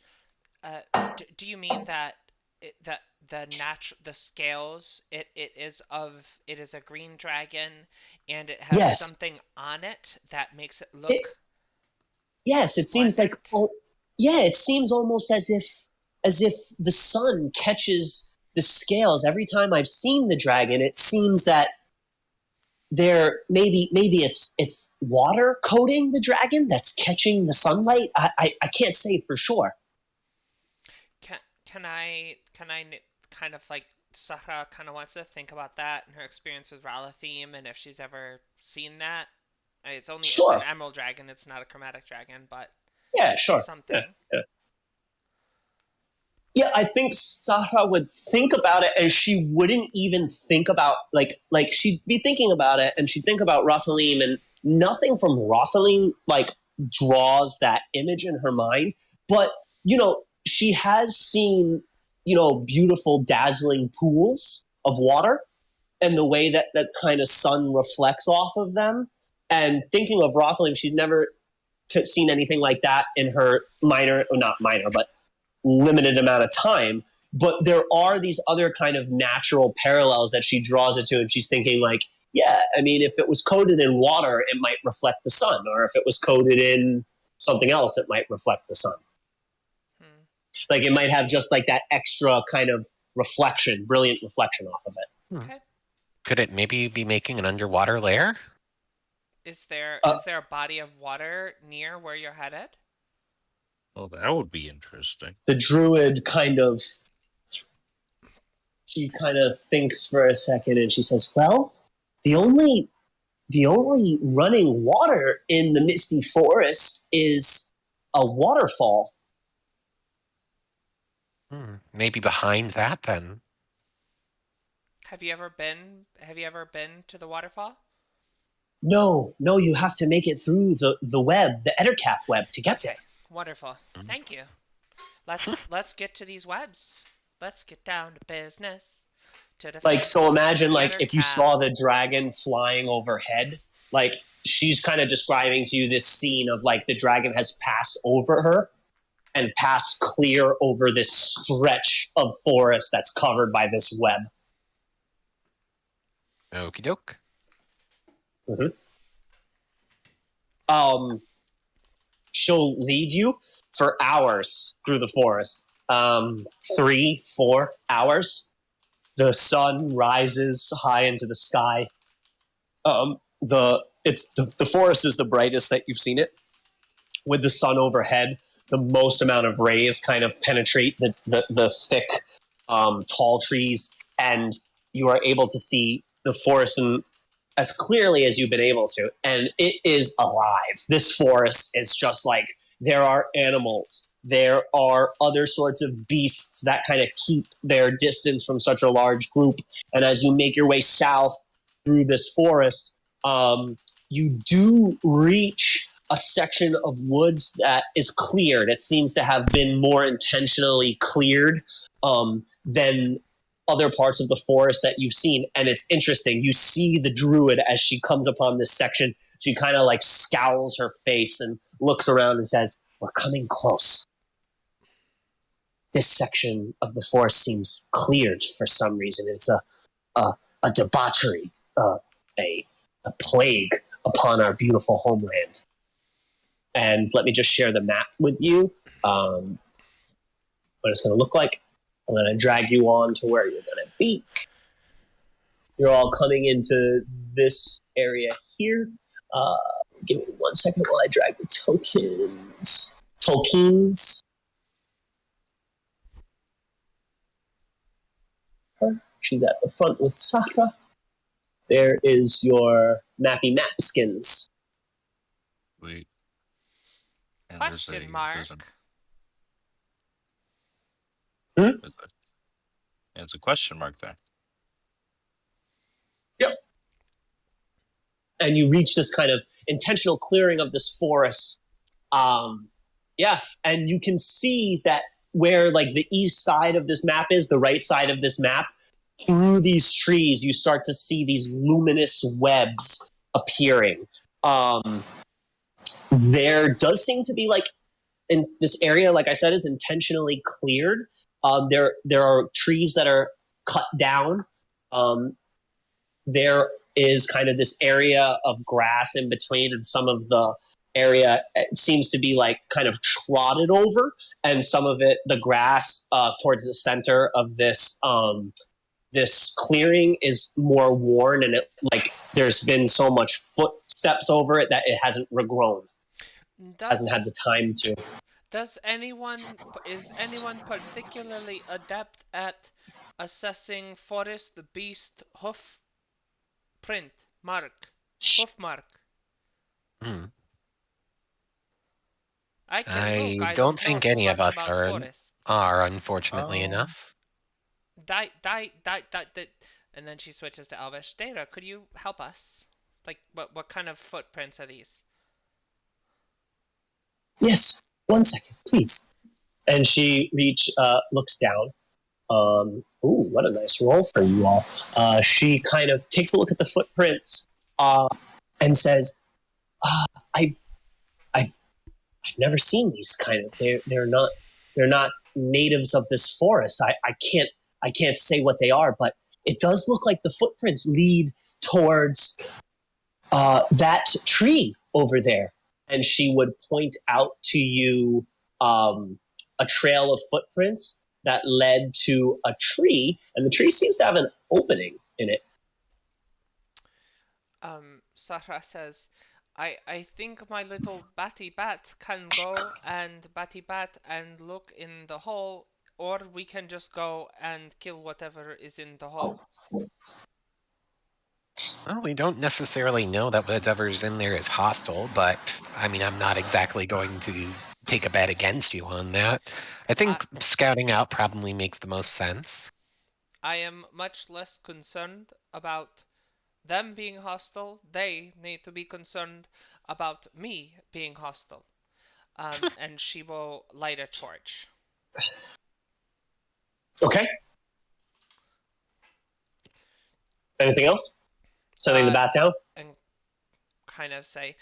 do you mean that the scales it is a green dragon, and it has Yes. something on it that makes it look Yes, it seems like it seems almost as if the sun catches the scales. Every time I've seen the dragon, it seems that maybe it's water coating the dragon that's catching the sunlight. I can't say for sure. Can I kind of like Sahra kind of wants to think about that and her experience with Ralatheme, and if she's ever seen that. It's only It's an emerald dragon. It's not a chromatic dragon, but yeah, sure, something. Yeah, I think Sahra would think about it, and she wouldn't even think about like she'd be thinking about it, and she'd think about Rothalim, and nothing from Rothalim like draws that image in her mind. But she has seen beautiful, dazzling pools of water, and the way that kind of sun reflects off of them. And thinking of Rothalim, she's never seen anything like that in her limited amount of time. But there are these other kind of natural parallels that she draws it to, and she's thinking like, yeah, I mean, if it was coated in water, it might reflect the sun, or if it was coated in something else, it might reflect the sun. Like it might have just like that extra kind of brilliant reflection off of it. Okay. Could it maybe be making an underwater lair? Is there a body of water near where you're headed? Oh, that would be interesting. The druid she kind of thinks for a second, and she says, well, the only running water in the Misty Forest is a waterfall. Maybe behind that then. Have you ever been to the waterfall? No, you have to make it through the web, the ettercap web, to get there. Wonderful. Thank you. Let's get to these webs. Let's get down to business. So imagine if you saw the dragon flying overhead, she's kind of describing to you this scene of the dragon has passed over her and passed clear over this stretch of forest that's covered by this web. Okie doke. She'll lead you for hours through the forest. 3-4 hours. The sun rises high into the sky. The forest is the brightest that you've seen it. With the sun overhead, the most amount of rays kind of penetrate the thick, tall trees, and you are able to see the forest as clearly as you've been able to. And it is alive. This forest is just there are animals. There are other sorts of beasts that kind of keep their distance from such a large group. And as you make your way south through this forest, you do reach a section of woods that is cleared. It seems to have been more intentionally cleared than other parts of the forest that you've seen. And it's interesting. You see the druid as she comes upon this section. She kind of scowls her face and looks around and says, "We're coming close. This section of the forest seems cleared for some reason. It's a debauchery, a plague upon our beautiful homeland." And let me just share the map with you, what it's going to look like. I'm going to drag you on to where you're going to be. You're all coming into this area here. Give me 1 second while I drag the tokens. Tokens. She's at the front with Sakura. There is your Mappy Mapskins. Wait. And Question mark. It's a question mark there. Yep. And you reach this kind of intentional clearing of this forest. And you can see that where like the east side of this map is, the right side of this map, through these trees, you start to see these luminous webs appearing. There does seem to be like in this area, like I said, is intentionally cleared. There are trees that are cut down. There is kind of this area of grass in between, and some of the area seems to be like kind of trodden over, and some of it, the grass towards the center of this this clearing is more worn, and it like there's been so much footsteps over it that it hasn't regrown. Hasn't had the time to. Is anyone particularly adept at assessing forest beast hoof mark? I don't think any of us are, unfortunately enough. And then she switches to Elvish. Data, could you help us? Like, what kind of footprints are these? Yes, 1 second, please. And she looks down. Ooh, what a nice roll for you all. She kind of takes a look at the footprints and says, I've never seen these kind of. They're not natives of this forest. I can't say what they are, but it does look like the footprints lead towards that tree over there. And she would point out to you a trail of footprints that led to a tree, and the tree seems to have an opening in it. Sahra says, I think my little Batty Bat can go and Batty Bat and look in the hole, or we can just go and kill whatever is in the hole. Well, we don't necessarily know that whatever's in there is hostile, but I mean, I'm not exactly going to take a bet against you on that. I think scouting out probably makes the most sense. I am much less concerned about them being hostile. They need to be concerned about me being hostile. And she will light a torch. Okay. Anything else? Setting the bat down? And kind of say,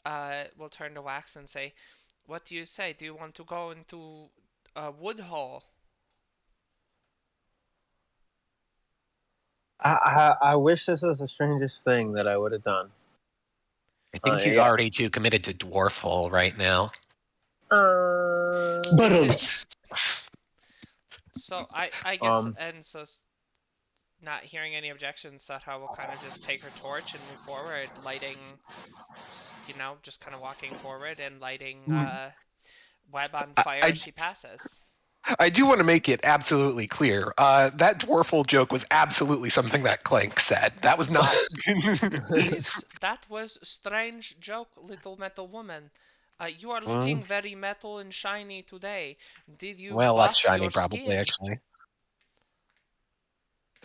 we'll turn to Wax and say, what do you say? Do you want to go into a wood hall? I wish this was the strangest thing that I would have done. I think he's already too committed to dwarf hole right now. So I guess, and so not hearing any objections, Satha will kind of just take her torch and move forward, lighting, just kind of walking forward and lighting web on fire as she passes. I do want to make it absolutely clear. That dwarf hole joke was absolutely something that Clank said. That was not. That was a strange joke, little metal woman. You are looking very metal and shiny today. Did you? Well, less shiny your probably, skin? actually.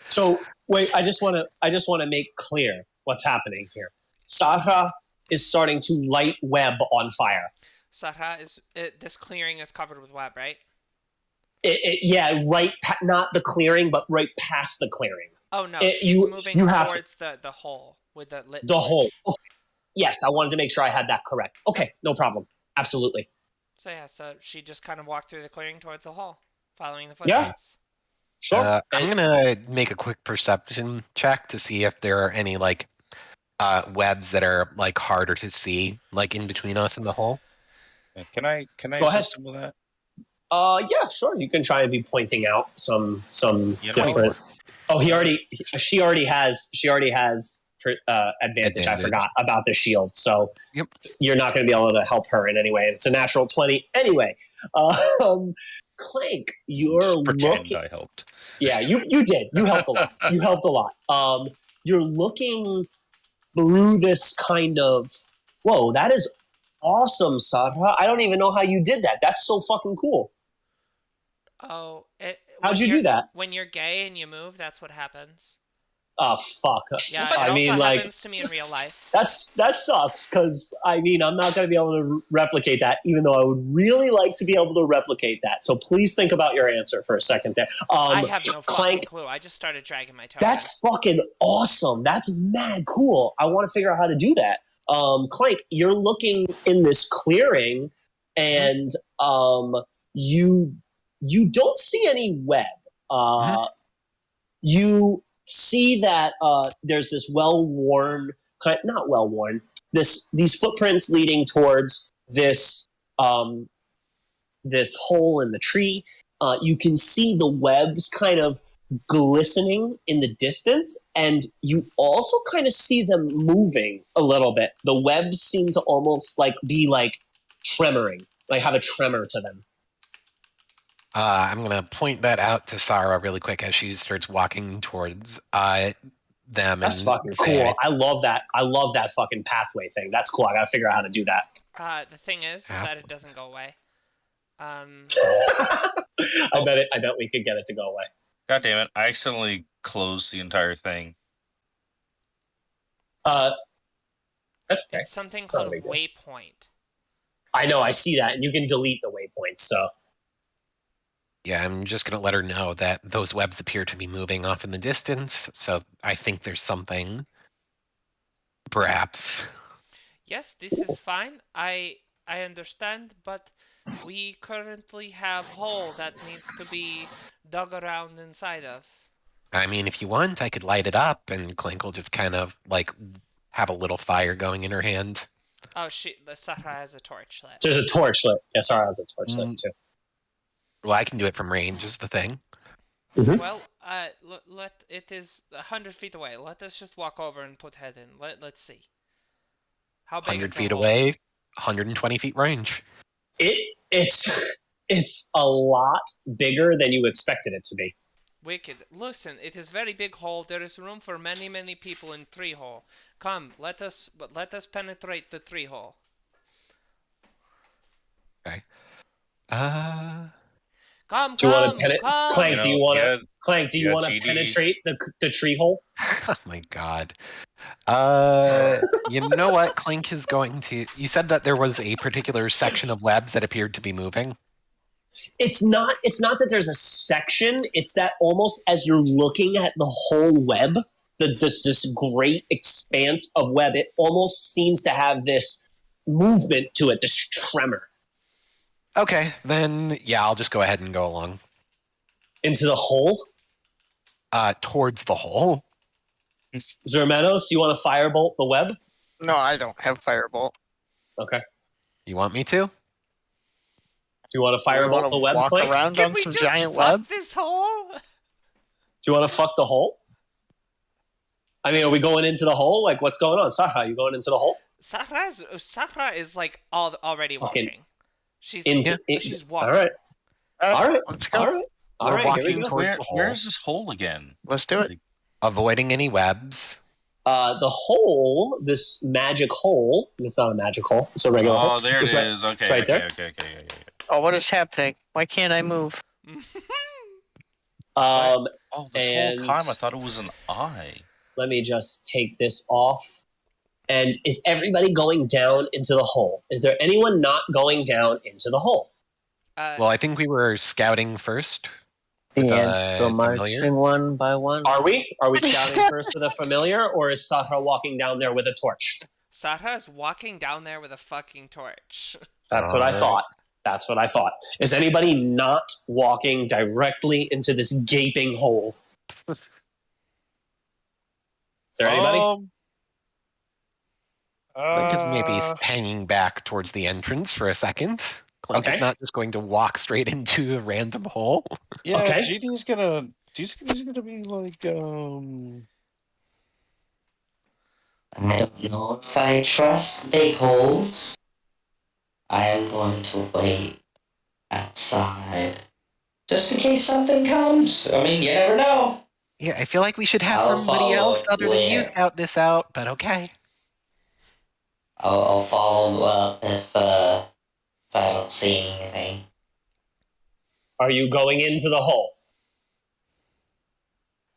So wait, I just want to make clear what's happening here. Satha is starting to light web on fire. Satha is this clearing is covered with web, right? Not the clearing, but right past the clearing. Oh no, she's moving towards the hole with the lit torch. Hole. Okay. Yes, I wanted to make sure I had that correct. Okay, no problem. Absolutely. So so she just kind of walked through the clearing towards the hole, following the footsteps. Sure. I'm gonna make a quick perception check to see if there are any webs that are harder to see, in between us and the hole. Can I Go assist him with that? Yeah, sure. You can try and be pointing out some different. What? Oh, she already has advantage. I forgot about the shield. So Yep. you're not going to be able to help her in any way. It's a natural 20. Anyway, Clank, you're Just pretend looking. I helped. Yeah, you did. You helped a lot. You helped a lot. You're looking through this kind of. Whoa, that is awesome, Sarah. I don't even know how you did that. That's so fucking cool. Oh, How'd you do that? When you're gay and you move, that's what happens. Oh fuck. Yeah, it also happens to me in real life. That sucks because I mean I'm not going to be able to replicate that, even though I would really like to be able to replicate that. So please think about your answer for a second there. I have no Clank, fucking clue. I just started dragging my toe. That's fucking awesome. That's mad cool. I want to figure out how to do that. Clank, you're looking in this clearing, and you don't see any web. You see that there's this not well-worn, these footprints leading towards this this hole in the tree. You can see the webs kind of glistening in the distance, and you also kind of see them moving a little bit. The webs seem to almost be tremoring, like have a tremor to them. I'm going to point that out to Sarah really quick as she starts walking towards them. That's fucking cool. I love that. I love that fucking pathway thing. That's cool. I got to figure out how to do that. The thing is that it doesn't go away. I bet we could get it to go away. God damn it. I accidentally closed the entire thing. That's okay. It's something called a waypoint. I know, I see that, and you can delete the waypoints, so. Yeah, I'm just going to let her know that those webs appear to be moving off in the distance, so I think there's something. Perhaps. Yes, this is fine. I understand, but we currently have hole that needs to be dug around inside of. I mean, if you want, I could light it up, and Clank will just kind of, have a little fire going in her hand. Oh, Sarah has a torch lit. There's a torch lit. Yeah, Sarah has a torch lit, too. Well, I can do it from range, is the thing. Mm-hmm. Well, it is 100 feet away. Let us just walk over and put head in. Let's see. How big 100 is the feet hole? away, 120 feet range. It's a lot bigger than you expected it to be. Wicked. Listen, it is very big hole. There is room for many people in 3 hole. Come, let us penetrate the 3 hole. Okay. Come. Do you want to Clank? Do you want to penetrate the tree hole? Oh my god. You know what? Clank is going to. You said that there was a particular section of webs that appeared to be moving. It's not that there's a section. It's that almost as you're looking at the whole web, this great expanse of web, it almost seems to have this movement to it, this tremor. Okay, then yeah, I'll just go ahead and go along. Into the hole? Towards the hole. Zermenos, you want to firebolt the web? No, I don't have firebolt. Okay. You want me to? Do you want to firebolt the web, walk Clank? around Can on we some just giant fuck web? this hole? Do you want to fuck the hole? I mean, are we going into the hole? What's going on? Saha, you going into the hole? Sarah is already walking. She's walking. All right. All right. Let's go. All right. All right. Walking Here we go. towards the hole. Where's this hole again? Let's do it. Avoiding any webs. The hole, this magic hole. It's not a magic hole. It's a regular hole. Oh, there it It's is. right, Okay. it's right there. Okay. Oh, what is happening? Why can't I move? Oh, this And- whole time I thought it was an eye. Let me just take this off. And is everybody going down into the hole? Is there anyone not going down into the hole? Well, I think we were scouting first. The With, ants go familiar? marching one by one. Are we? Are we scouting first with a familiar, or is Sahra walking down there with a torch? Sarah is walking down there with a fucking torch. That's what I thought. That's what I thought. Is anybody not walking directly into this gaping hole? Is there anybody? Clank is maybe hanging back towards the entrance for a second. Clank is not just going to walk straight into a random hole. Yeah, Okay. GD's gonna be like, I don't know if I trust big holes. I am going to wait outside. Just in case something comes. I mean, you never know. Yeah, I feel like we should have I'll somebody else follow other than you later. scout this out, but okay. I'll follow up if I don't see anything. Are you going into the hole?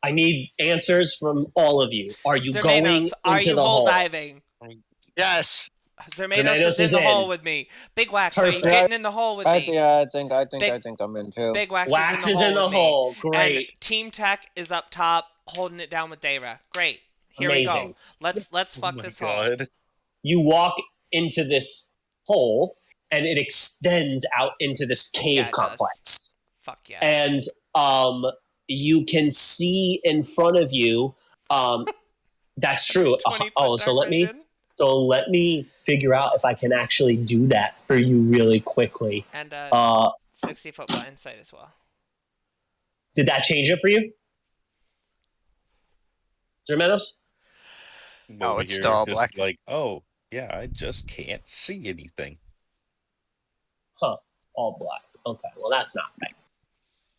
I need answers from all of you. Are you going Zermanos, are into you the hole hole? diving? Yes. Zermanos Zermanos is in is the hole in. with me. Big Wax, are you Perfect. getting in the hole with me? I think Big- I'm in too. Big Wax Wax is in the hole with me. Great. And Team Tech is up top, holding it down with Dara. Great. Here Amazing. we go. Let's Oh fuck my this hole. god. You walk into this hole, and it extends out into this cave Yeah, it complex. does. Fuck yeah. And you can see in front of you. That's true. 20-foot So dark vision. let me figure out if I can actually do that for you really quickly. And 60-foot blind sight as well. Did that change it for you, Germanos? Over it's here, still all just black. like, oh, yeah, I just can't see anything. Huh? All black. Okay. Well, that's not right.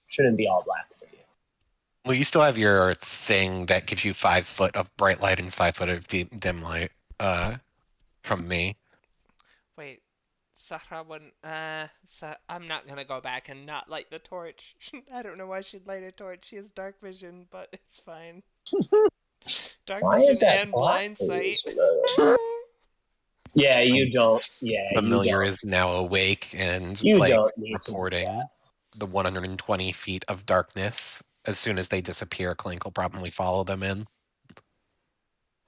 Shouldn't be all black for you. Well, you still have your thing that gives you 5 foot of bright light and 5 foot of dim light from me. Wait, Sahra wouldn't. I'm not gonna go back and not light the torch. I don't know why she'd light a torch. She has dark vision, but it's fine. Dark Why vision is that and black blind for you, sight. Germanos? Yeah, you don't. Yeah, Familiar you don't. is now awake and You like don't need to do reporting that. the 120 feet of darkness. As soon as they disappear, Clank will probably follow them in.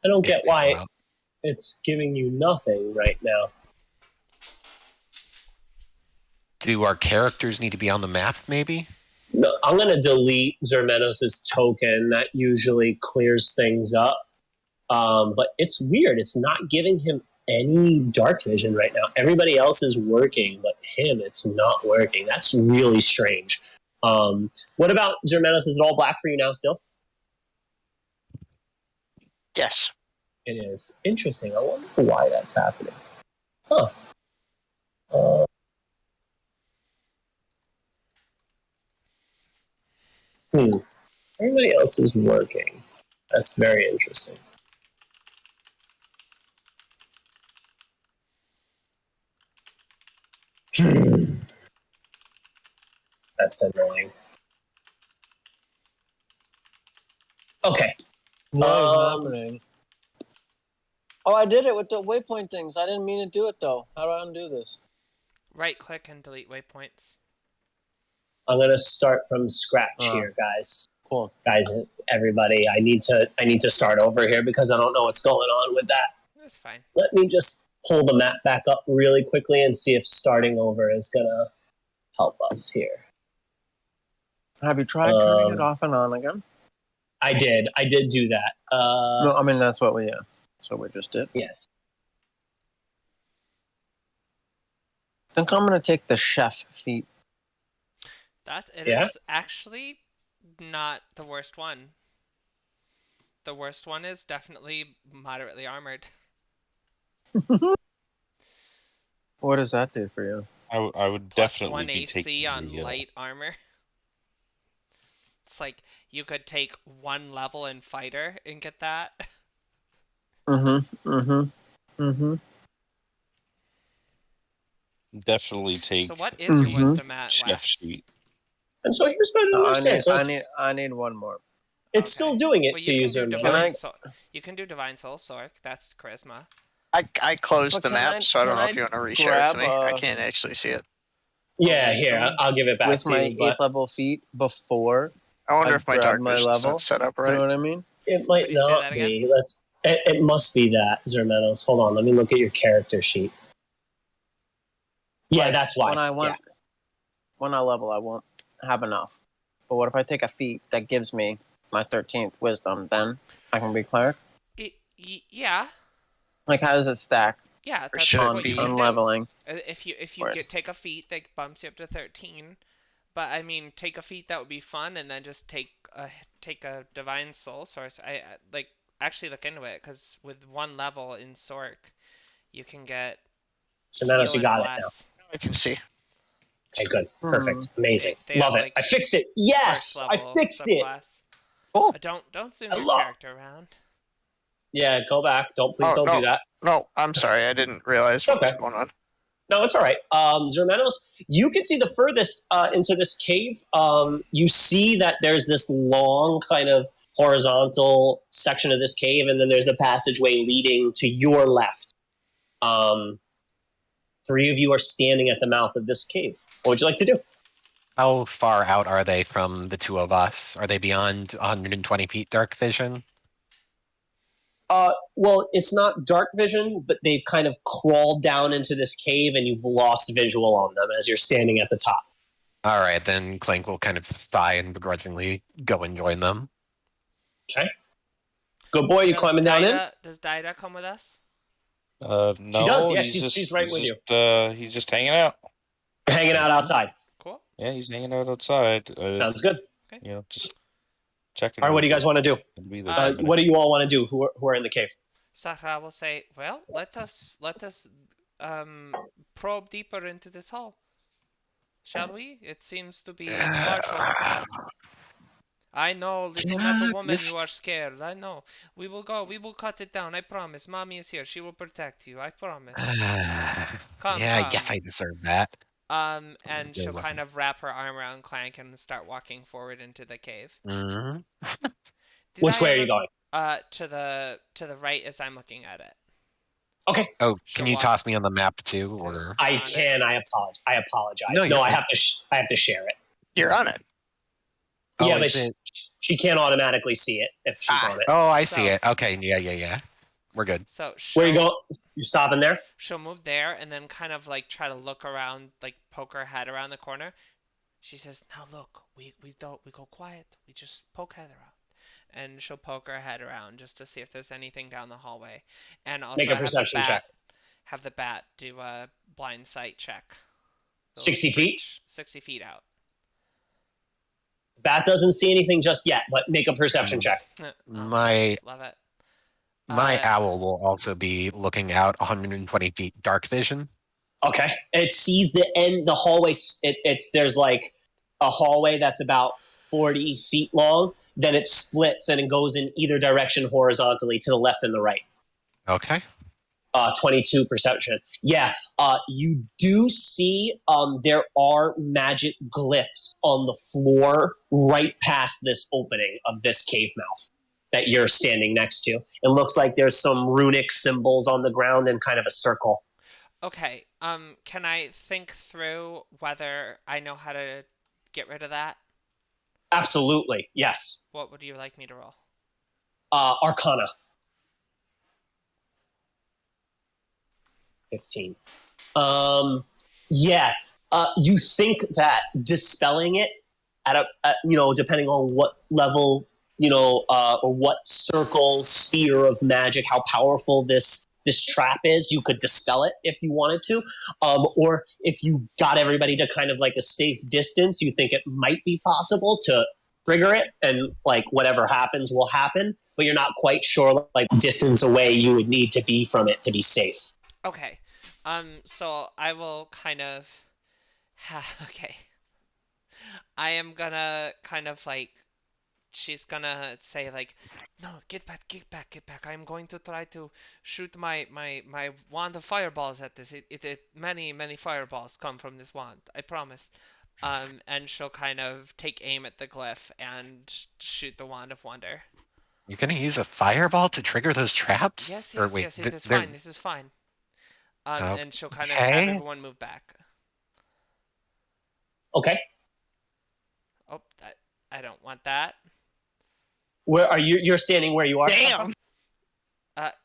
I don't if get they go why out. it's giving you nothing right now. Do our characters need to be on the map, maybe? No, I'm going to delete Zermenos' token. That usually clears things up. But it's weird. It's not giving him any dark vision right now. Everybody else is working, but him, it's not working. That's really strange. What about Zermenos? Is it all black for you now still? Yes. It is. Interesting. I wonder why that's happening. Huh. Everybody else is working. That's very interesting. That's annoying. Okay. What is happening? Oh, I did it with the waypoint things. I didn't mean to do it though. How do I undo this? Right click and delete waypoints. I'm gonna start from scratch here, guys. Cool. Guys, everybody, I need to start over here because I don't know what's going on with that. That's fine. Let me just pull the map back up really quickly and see if starting over is gonna help us here. Have you tried turning it off and on again? I did do that. No, I mean that's what we just did. Yes. I think I'm gonna take the chef feat. It Yeah? is actually not the worst one. The worst one is definitely moderately armored. What does that do for you? I would Plus definitely 1 be AC taking on the, light armor. It's like you could take 1 level in fighter and get that. definitely take So what is your Mhm. wisdom at, chef Wax? sheet. And so here's what I understand. I need one more. It's still doing it Well, to you you, can do Zermanos. divine soul. You can do divine soul, Sork. That's charisma. I closed But the can map, I- so I don't can know I if you want to reshare it to grab, me. I can't actually see it. Yeah, here, I'll give it back with to my you, but 8th level feat before I wonder I if my grab dark my vision's level. not set up You know right. what I mean? it might Could you say not that again? be. It must be that, Zermenos. Hold on, let me look at your character sheet. Yeah, Like, that's why. When I level, I won't have enough. But what if I take a feat that gives me my 13th wisdom? Then I can be cleric. Yeah. Like, how does it stack Yeah, that's should what you be. can on do. leveling? If you Right. take a feat that bumps you up to 13, but I mean take a feat that would be fun and then just take a divine soul source. actually look into it, because with 1 level in Sork, you can get Sermenos, you heal and got it now. bless. I can see. Okay, good. Hmm. Perfect. Amazing. They Love have, it. like, I fixed it. First Yes! I level fixed it! subclass. Cool. Don't zoom I your love- character around. Yeah, go back. Please Oh, don't do that. No, I'm sorry. I didn't realize It's what was okay. going on. No, it's all right. Zermenos, you can see the furthest into this cave. You see that there's this long kind of horizontal section of this cave, and then there's a passageway leading to your left. 3 of you are standing at the mouth of this cave. What would you like to do? How far out are they from the 2 of us? Are they beyond 120 feet dark vision? Well, it's not dark vision, but they've kind of crawled down into this cave, and you've lost visual on them as you're standing at the top. All right, then Clank will kind of sigh and begrudgingly go and join them. Okay. Good boy, you climbing down in? Does Daida come with us? No, She does, yeah, he's she's right with you. He's just hanging out. Hanging out outside. Cool. Yeah, he's hanging out outside. Sounds good. You know, just checking. All right, what do you guys want to do? Be there for a minute. What do you all want to do who are in the cave? Sahra will say, well, let us probe deeper into this hall. Shall we? It seems to be much larger. I know, little metal woman, you are scared. I know. We will go. We will cut it down. I promise. Mommy is here. She will protect you. I promise. Come, Yeah, come. I guess I deserve that. And Really she'll wasn't. kind of wrap her arm around Clank and start walking forward into the cave. Mm-hmm. Did Which I way are ever- you going? To the right as I'm looking at it. Okay. Oh, She'll can you walk- toss me on the map too, or? I on it. can. I apologize. No, No, you're I fine. have to share it. You're on it. Oh, Yeah, but is it? she can't automatically see it if she's on it. Oh, I So- see it. Okay, yeah. We're good. So Where you she'll- going? You stopping there? She'll move there and then kind of like try to look around, like poke her head around the corner. She says, "Now look, we go quiet. We just poke head around." And she'll poke her head around just to see if there's anything down the hallway. And also Make a perception check. have the bat do a blind sight check. 60 feet? reach 60 feet out. Bat doesn't see anything just yet, but make a perception check. My Love it. my Uh, owl will also be looking out 120 feet dark vision. Okay. It sees the hallway. There's like a hallway that's about 40 feet long. Then it splits and it goes in either direction horizontally to the left and the right. Okay. 22 perception. Yeah. You do see there are magic glyphs on the floor right past this opening of this cave mouth that you're standing next to. It looks like there's some runic symbols on the ground and kind of a circle. Okay. Can I think through whether I know how to get rid of that? Absolutely. Yes. What would you like me to roll? Arcana. 15. Yeah. You think that dispelling it at depending on what level, or what circle, sphere of magic, how powerful this trap is, you could dispel it if you wanted to. Or if you got everybody to kind of like a safe distance, you think it might be possible to trigger it and like whatever happens will happen, but you're not quite sure like distance away you would need to be from it to be safe. Okay. So I will kind of okay. I am gonna kind of like she's gonna say like, "No, get back. I am going to try to shoot my wand of fireballs at this. Many fireballs come from this wand. I promise." And she'll kind of take aim at the glyph and shoot the wand of wonder. You're gonna use a fireball to trigger those traps? Yes, Or wait, it is fine. This is fine. And she'll kind of have Okay. everyone move back. Okay. Oh, I don't want that. Where are you? You're standing where you are. Damn!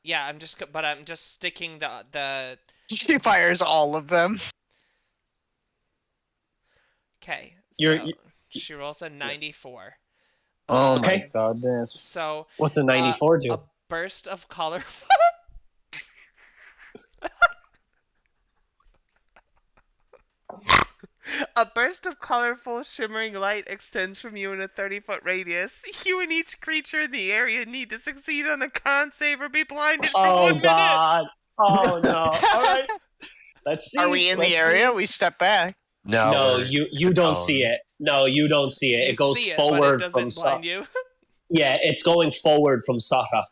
Yeah, I'm just sticking the. She fires all of them. Okay. You're- So she rolls a 94. Oh Okay. my goodness. So What's a 94 do? a burst of color. A burst of colorful, shimmering light extends from you in a 30-foot radius. You and each creature in the area need to succeed on a con save or be blinded for 1 minute. God. Oh, no. All right. Let's see. Are we in the area? We step back. No, we're you don't see it. No, you don't see it. You It goes see it, forward but it from doesn't blind you. Yeah, it's going forward from Sara.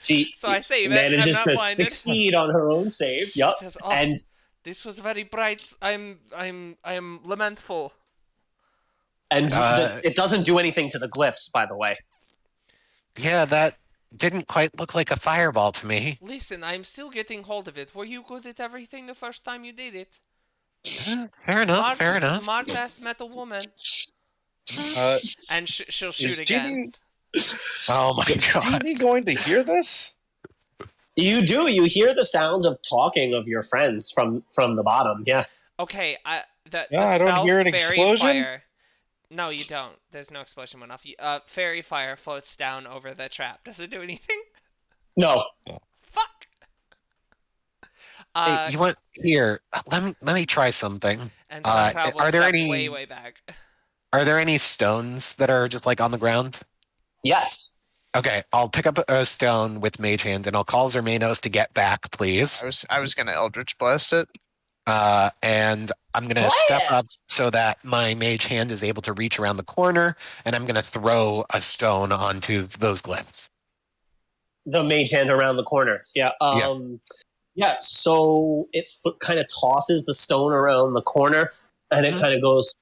She So I save it. manages I'm to not blinded. succeed on her own save. Yep. She says, "Oh, And this was very bright. I'm lamentful." and it doesn't do anything to the glyphs, by the way. Yeah, that didn't quite look like a fireball to me. Listen, I'm still getting hold of it. Were you good at everything the first time you did it? Fair enough. Smart ass metal woman. And she'll shoot again. Oh my god. Is going to hear this? You do. You hear the sounds of talking of your friends from the bottom. Yeah. Okay, the I don't spell hear an fairy explosion. fire. No, you don't. There's no explosion went off. Fairy fire floats down over the trap. Does it do anything? No. Fuck. Hey, you want here? Let me try something. And Sahara will are there step any way back? Are there any stones that are just like on the ground? Yes. Okay, I'll pick up a stone with Mage Hand and I'll call Zermanos to get back, please. I was gonna Eldritch Blast it. And I'm gonna step up so that my Mage Hand is able to reach around the corner, and I'm gonna throw a stone onto those glyphs. The mage hand around the corner. Yeah. Yeah. So it kind of tosses the stone around the corner, and it kind of goes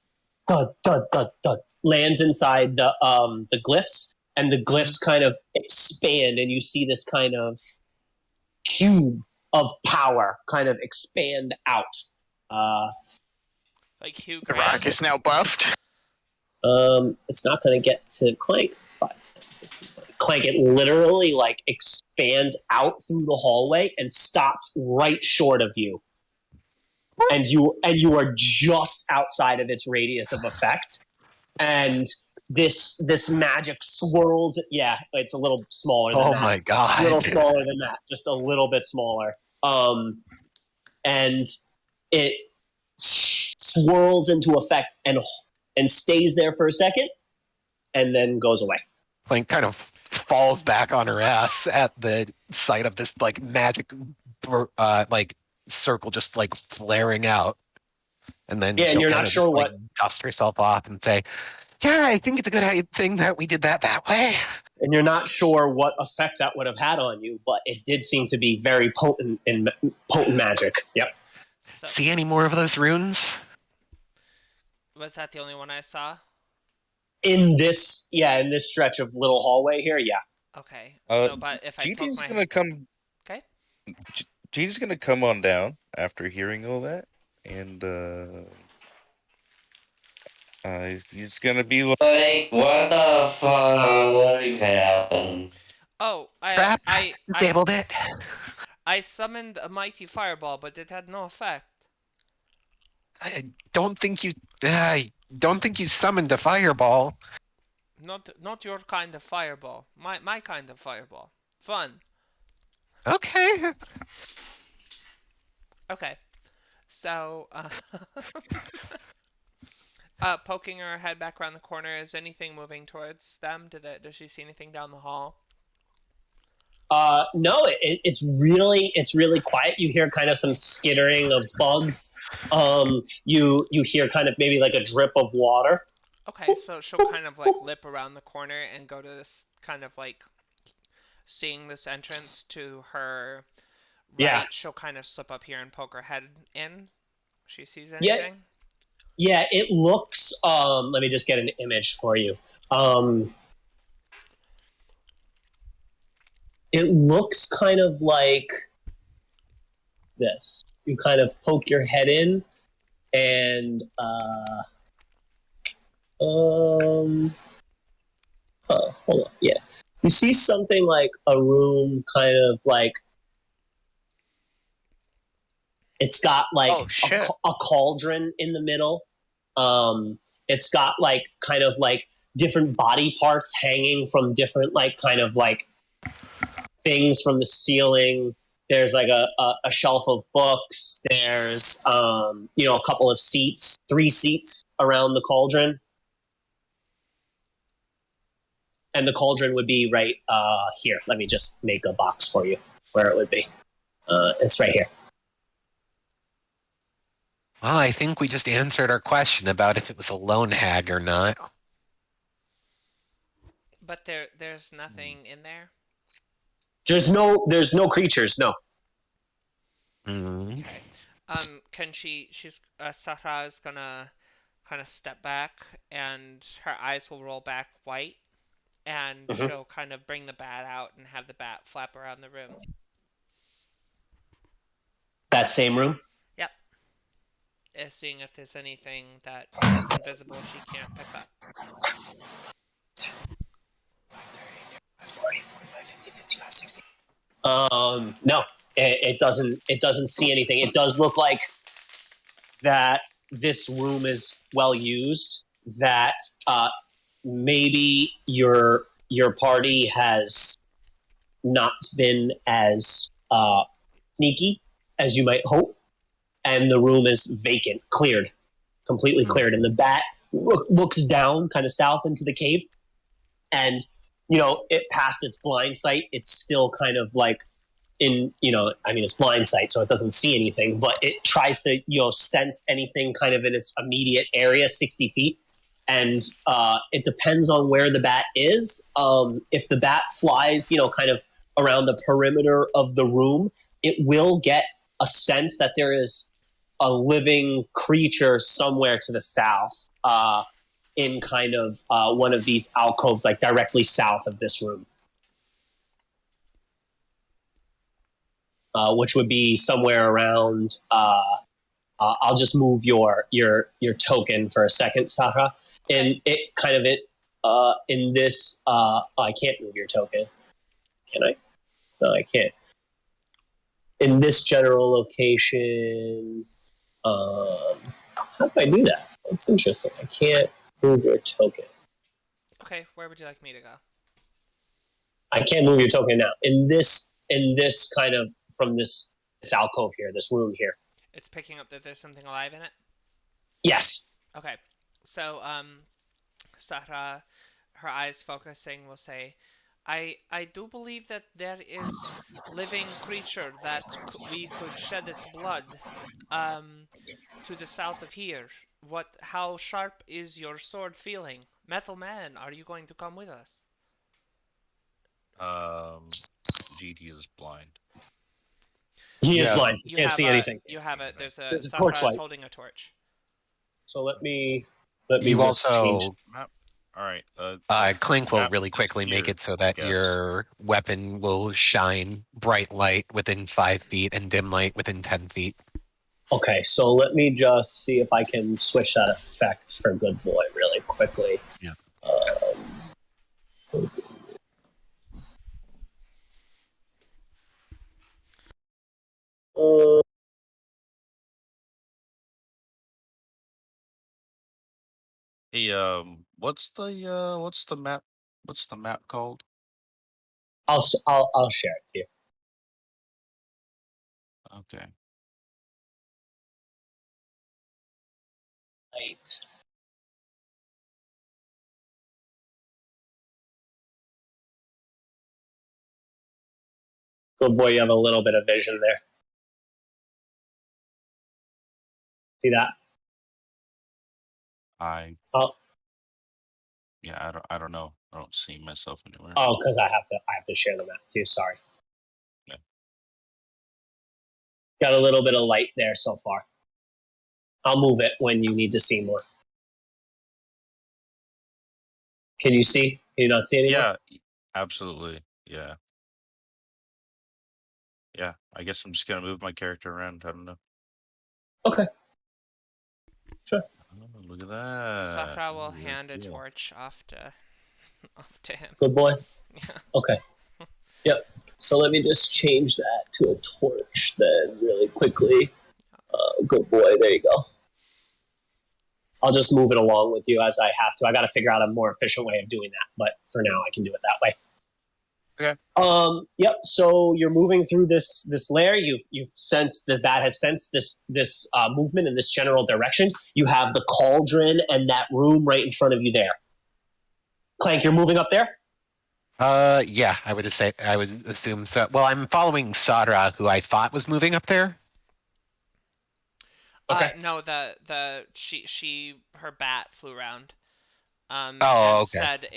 thud thud thud thud. Lands inside the glyphs, and the glyphs kind of expand, and you see this kind of cube of power kind of expand out. Like Hugh The Grant. rock is now buffed. It's not going to get to Clank. 5, 10, 15, 20. Clank, it literally like expands out through the hallway and stops right short of you. And you are just outside of its radius of effect. And this magic swirls. Yeah, it's a little smaller than that. Oh my god. A little smaller than that. Just a little bit smaller. And it swirls into effect and stays there for a second and then goes away. Clank kind of falls back on her ass at the sight of this like magic like circle just like flaring out. And then and you're not sure what dust herself off and say, yeah, I think it's a good thing that we did that way. And you're not sure what effect that would have had on you, but it did seem to be very potent magic. Yep. So, See any more of those runes? was that the only one I saw? In this stretch of little hallway here, yeah. Okay. But if I Gigi's poke my... gonna come. Okay. Gigi's gonna come on down after hearing all that, and he's gonna be like, Like, what the fuck happened? Oh, Trap disabled it. I summoned a mighty fireball, but it had no effect. I don't think you summoned a fireball. Not your kind of fireball. My kind of fireball. Fun. Okay. Okay. So, poking her head back around the corner, is anything moving towards them? Does she see anything down the hall? No, it's really quiet. You hear kind of some skittering of bugs. You hear kind of maybe like a drip of water. Okay, so she'll kind of like lip around the corner and go to this kind of like seeing this entrance to her right. Yeah. She'll kind of slip up here and poke her head in. She sees anything? Yeah, it looks let me just get an image for you. It looks kind of like this. You kind of poke your head in and hold on. Yeah. You see something like a room kind of like it's got like a cauldron in the middle. It's got like kind of like different body parts hanging from different like kind of like things from the ceiling. There's like a shelf of books. There's a couple of seats, 3 seats around the cauldron. And the cauldron would be right here. Let me just make a box for you where it would be. It's right here. Well, I think we just answered our question about if it was a lone hag or not. But there's nothing in there. There's no creatures. No. Mm. Okay. Sahra is gonna kind of step back, and her eyes will roll back white, and she'll kind of bring the bat out and have the bat flap around the room. That same room? Yep. Seeing if there's anything that is invisible she can't pick up. 40, 45, 50, 55, 60. No, it doesn't see anything. It does look like that this room is well used, that maybe your party has not been as sneaky as you might hope, and the room is vacant, cleared, completely cleared, and the bat looks down kind of south into the cave, and it past its blind sight, it's still kind of like it's blind sight, so it doesn't see anything, but it tries to, sense anything kind of in its immediate area, 60 feet. And it depends on where the bat is. If the bat flies, kind of around the perimeter of the room, it will get a sense that there is a living creature somewhere to the south, in kind of one of these alcoves, like directly south of this room. Which would be somewhere around. I'll just move your token for a second, Sahra. And it kind of in this. I can't move your token. Can I? No, I can't. In this general location, how do I do that? That's interesting. I can't move your token. Okay, where would you like me to go? I can't move your token now. In this kind of, from this alcove here, this room here. It's picking up that there's something alive in it? Yes. Okay. So, Sahra, her eyes focusing, will say, I do believe that there is living creature that we could shed its blood to the south of here. How sharp is your sword feeling? Metal Man, are you going to come with us? GD is blind. He is blind. He can't see anything. You have it. There's a torchlight. Sahra is holding a torch. So let me You just also, change. All right. Clink will map really quickly make disappeared, it so that yes. your weapon will shine bright light within 5 feet and dim light within 10 feet. Okay, so let me just see if I can switch that effect for Good Boy really quickly. Yeah. Hey, what's the map? What's the map called? I'll share it to you. Okay. Right. Good Boy, you have a little bit of vision there. See that? Oh. Yeah, I don't know. I don't see myself anywhere. Oh, because I have to share the map too. Sorry. Yeah. Got a little bit of light there so far. I'll move it when you need to see more. Can you see? Can you not see anymore? Yeah, absolutely. Yeah. Yeah, I guess I'm just gonna move my character around. I don't know. Okay. Sure. Oh, look at that. Sahra will Ooh, hand a cool. torch off to him. Good boy. Yeah. Okay. Yep. So let me just change that to a torch then really quickly. Good boy. There you go. I'll just move it along with you as I have to. I got to figure out a more efficient way of doing that, but for now I can do it that way. Yep. So you're moving through this lair. You've sensed that has sensed this movement in this general direction. You have the cauldron and that room right in front of you there. Clank, you're moving up there. Yeah, I would assume so. Well, I'm following Sadra, who I thought was moving up there. Okay. No, her bat flew around. And okay. said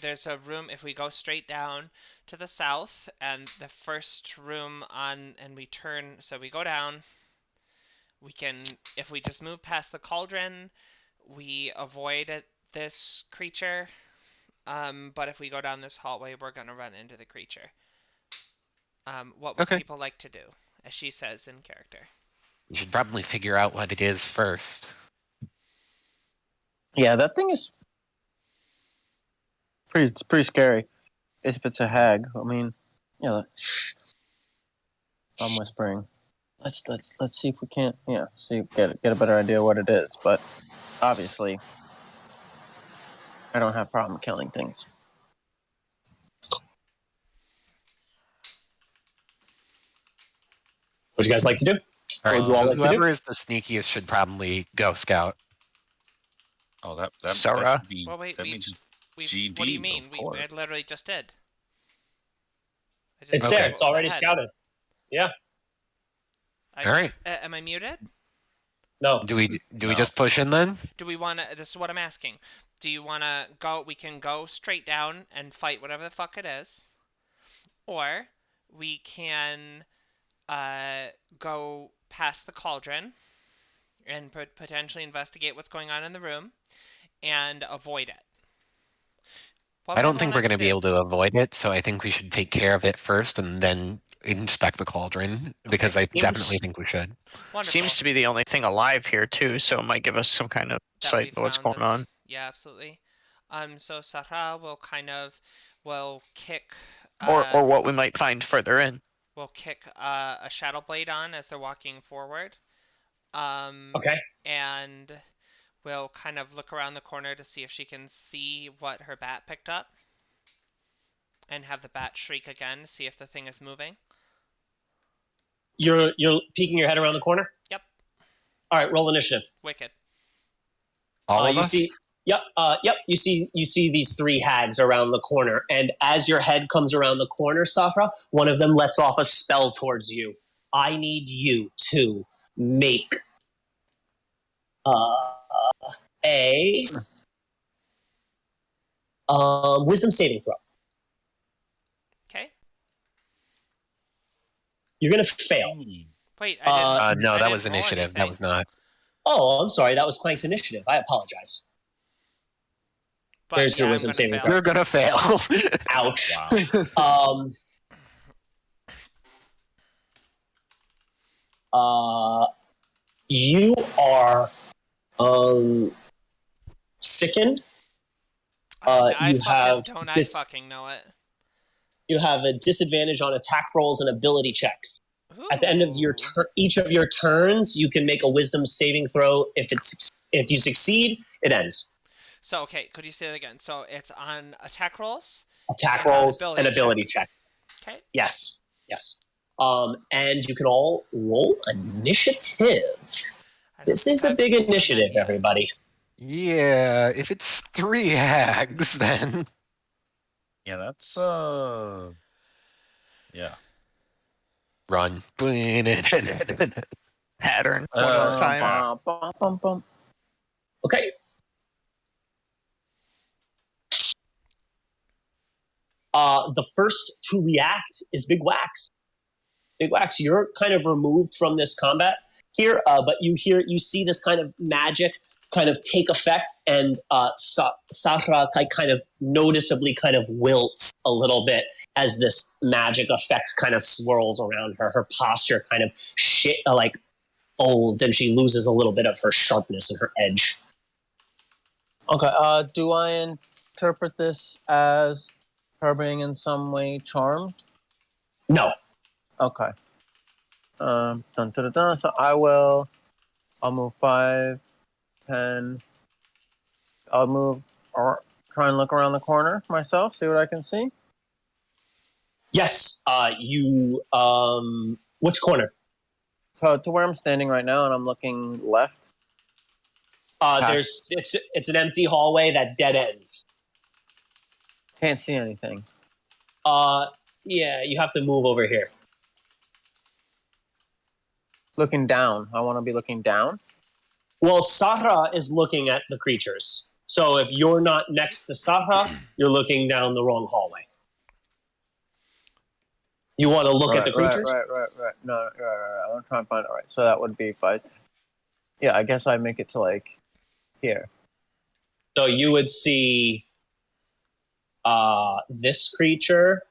there's a room if we go straight down to the south, and the first room and we turn, so we go down. We can, if we just move past the cauldron, we avoid this creature. But if we go down this hallway, we're gonna run into the creature. What would people like to do? As she says in character. We should probably figure out what it is first. Yeah, that thing is pretty scary. If it's a hag, I mean, shh. I'm whispering. Let's see if we can't, get a better idea what it is. But obviously, I don't have a problem killing things. What do you guys like to do? All right, What would you all so like to do? whoever is the sneakiest should probably go scout. Oh, that Sarah. should be, Well, wait, that means GD, what do you mean? of We course. literally just did. It's there. It's already scouted. Yeah. All right. Am I muted? No. Do we just push in then? Do we want to? This is what I'm asking. Do you want to go? We can go straight down and fight whatever the fuck it is, or we can go past the cauldron and potentially investigate what's going on in the room and avoid it. I don't think we're going to be able to avoid it, so I think we should take care of it first and then inspect the cauldron, because I definitely think we should. Wonderful. Seems to be the only thing alive here too, so it might give us some kind of insight into what's going on. Yeah, absolutely. So Sarah will kick Or what we might find further in. We'll kick a shadow blade on as they're walking forward. Okay. And we'll kind of look around the corner to see if she can see what her bat picked up. And have the bat shriek again to see if the thing is moving. You're peeking your head around the corner? Yep. All right, roll initiative. Wicked. All of us? Yep. You see these three hags around the corner, and as your head comes around the corner, Sakura, one of them lets off a spell towards you. I need you to make a wisdom saving throw. Okay. You're gonna fail. Wait, I didn't. No, I that didn't was roll initiative. anything. That was not. Oh, I'm sorry. That was Clank's initiative. I apologize. But There's your I'm wisdom gonna saving fail. throw. You're gonna fail. Ouch. Wow. You are sickened. I fucking know it. You have a disadvantage on attack rolls and ability checks. Ooh. At the end of your each of your turns, you can make a wisdom saving throw. If you succeed, it ends. So okay, could you say that again? So it's on attack rolls, Attack rolls and ability checks. Okay. Yes. And you can all roll initiative. This is a big initiative, everybody. Yeah, if it's 3 hags, then. Yeah, that's yeah. Run. Pattern. One more time. Okay. The first to react is Big Wax. Big Wax, you're kind of removed from this combat here, but you see this kind of magic kind of take effect, and Sakura kind of noticeably kind of wilts a little bit as this magic effect kind of swirls around her. Her posture kind of folds, and she loses a little bit of her sharpness and her edge. Okay. Do I interpret this as her being in some way charmed? No. Okay. So I'll move 5, 10. I'll move or try and look around the corner myself, see what I can see. Yes. You. Which corner? So to where I'm standing right now, and I'm looking left. It's an empty hallway that dead ends. Can't see anything. Yeah, you have to move over here. Looking down. I want to be looking down. Well, Sahra is looking at the creatures. So if you're not next to Sahra, you're looking down the wrong hallway. You want to look at the creatures? Right. No, right. I'm trying to find it right. So that would be fights. Yeah, I guess I make it to like here. So you would see this creature,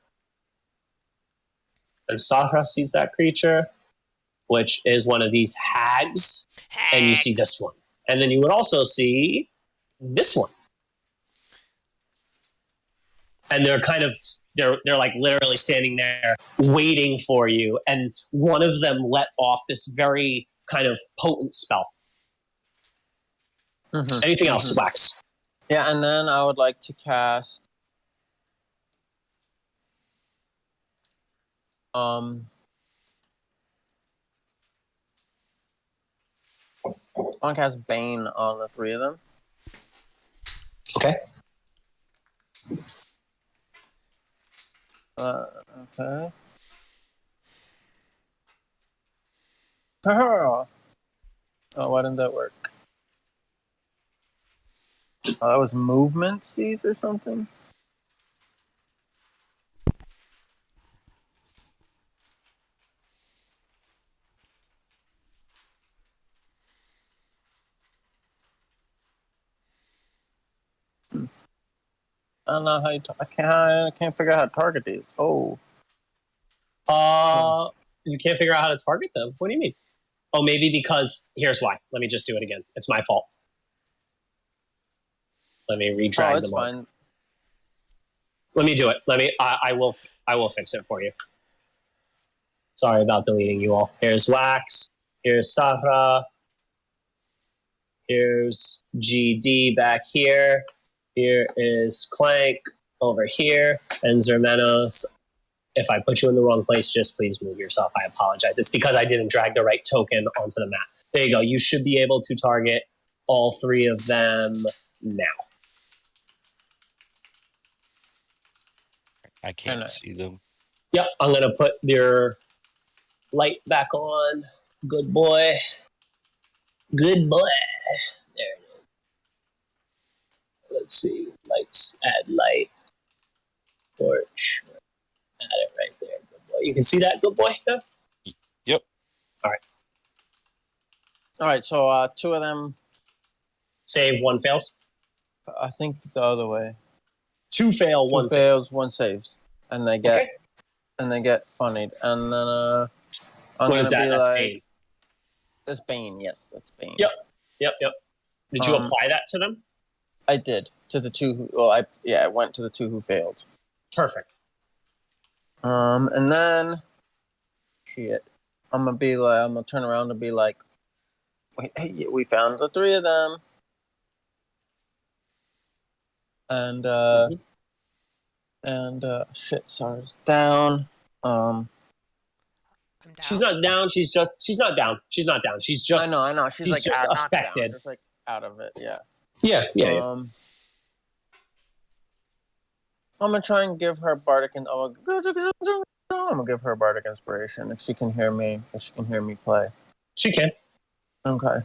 and Sahra sees that creature, which is one of these hags, and you see this one. And then you would also see this one. And they're kind of they're like literally standing there waiting for you, and one of them let off this very kind of potent spell. Mm-hmm. Anything else, Wax? Yeah, and then I would like to cast I want to cast Bane on the three of them. Okay. Okay. Oh, why didn't that work? Oh, that was movement seas or something? I don't know how you. I can't figure out how to target these. Oh. You can't figure out how to target them. What do you mean? Oh, maybe because here's why. Let me just do it again. It's my fault. Let me redrag it's them up. fine. Let me do it. I will fix it for you. Sorry about deleting you all. Here's Wax. Here's Sahra. Here's GD back here. Here is Clank over here. And Zermenos. If I put you in the wrong place, just please move yourself. I apologize. It's because I didn't drag the right token onto the map. There you go. You should be able to target all three of them now. I can't see them. Yep, I'm going to put your light back on. Good boy. Good boy. There it is. Let's see. Lights, add light. Torch. Add it right there. Good boy. You can see that, good boy? No? Yep. All right. All right, so two of them. Save, one fails. I think the other way. Two fail, Two one fails, one saves, and they get Okay. and they get funnied. And then I'm What gonna is that? be That's like, Bane. That's Bane. Yes, that's Bane. Yep. Did you apply that to them? I did to the two who. Well, I went to the two who failed. Perfect. And then shit, I'm gonna turn around and be like, wait, hey, we found the three of them, and shit, Sarah's down. I'm down. She's not down. She's not down. She's not down. She's just. I know. She's like just not down, affected. just like out of it. Yeah. Yeah. I'm gonna try and give her bardic, and I'm gonna give her bardic inspiration if she can hear me. If she can hear me play. She can. Okay.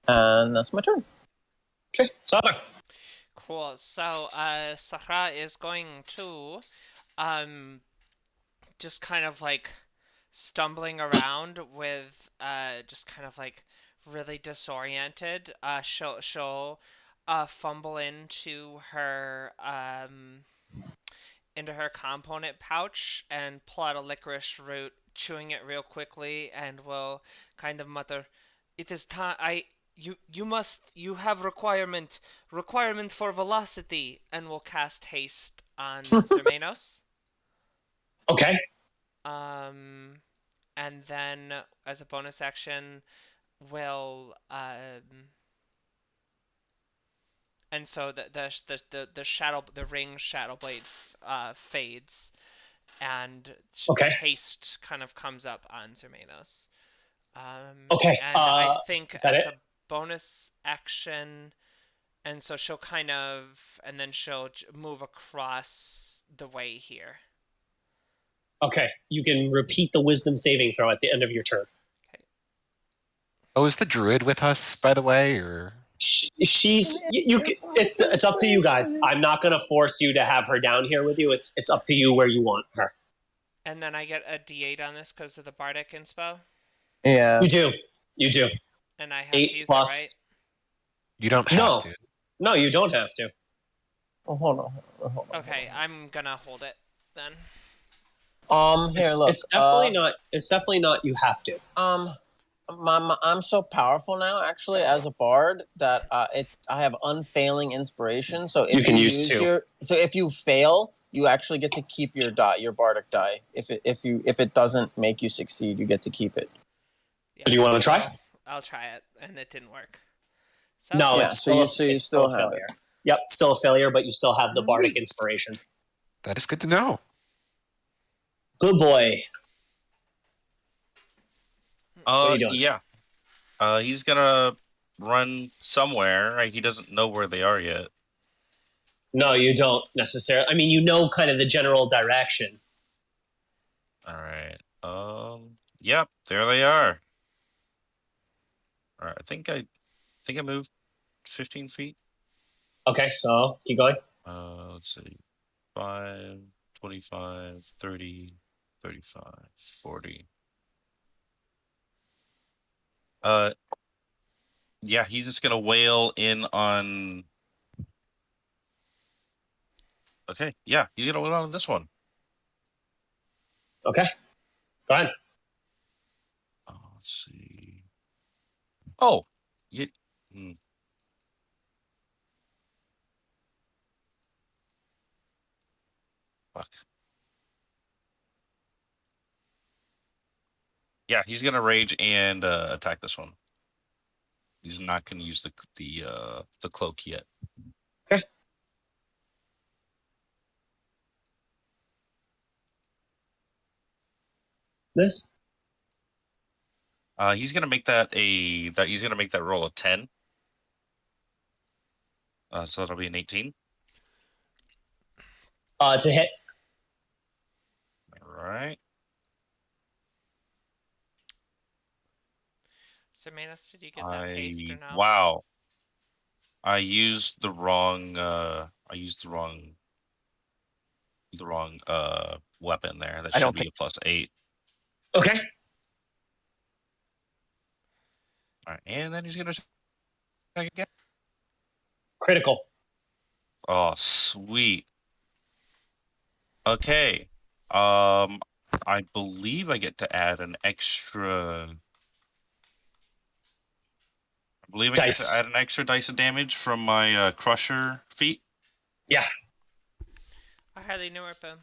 And that's my turn. Okay, Sada. Cool. So, Sahra is going to, just kind of like stumbling around with, just kind of like really disoriented. She'll fumble into her component pouch and pull out a licorice root, chewing it real quickly, and will kind of mutter, "It is time. You have requirement for velocity," and will cast haste on Zermanos. Okay. And then as a bonus action, will and so the ring shadow blade fades, and Okay. haste kind of comes up on Zermanos. Okay, And I think is that as it? a bonus action, and so she'll kind of, and then she'll move across the way here. Okay, you can repeat the wisdom saving throw at the end of your turn. Oh, is the druid with us, by the way, or? She's it's up to you guys. I'm not going to force you to have her down here with you. It's up to you where you want her. And then I get a D8 on this because of the bardic inspo. Yeah. You do. And I have 8 to use plus. it, right? You don't have to. No, you don't have to. Oh, hold on. Okay, I'm gonna hold it then. Here, look. It's definitely not. It's definitely not. You have to. I'm so powerful now, actually, as a bard that I have unfailing inspiration. So if You can use 2. So if you fail, you actually get to keep your die, your bardic die. If it doesn't make you succeed, you get to keep it. Yeah, Do you want to try? I'll try it, and it didn't work. So No, Yeah, it's so still you still have failure. Yep, still a failure, but you still have the bardic inspiration. That is good to know. Good boy. What are you doing? Yeah. He's gonna run somewhere. Right? He doesn't know where they are yet. No, you don't necessarily. I mean, you know kind of the general direction. All right. Yep, there they are. All right. I think I moved 15 feet. Okay, so keep going. Let's see. 5, 25, 30, 35, 40. Yeah, he's just gonna wail in on. Okay, yeah, he's gonna wail on this one. Okay, go ahead. Let's see. Oh, you. Fuck. Yeah, he's gonna rage and attack this one. He's not gonna use the cloak yet. Okay. This. He's gonna make that roll a 10. So that'll be an 18. It's a hit. All right. So, Manus, did you get that haste or no? Wow. I used the wrong weapon there. That should be a +8. Okay. All right, and then he's gonna attack again. Critical. Oh, sweet. Okay. I believe I get to add an extra. I believe I Dice. get to add an extra dice of damage from my crusher feat. Yeah. I hardly knew her, boom.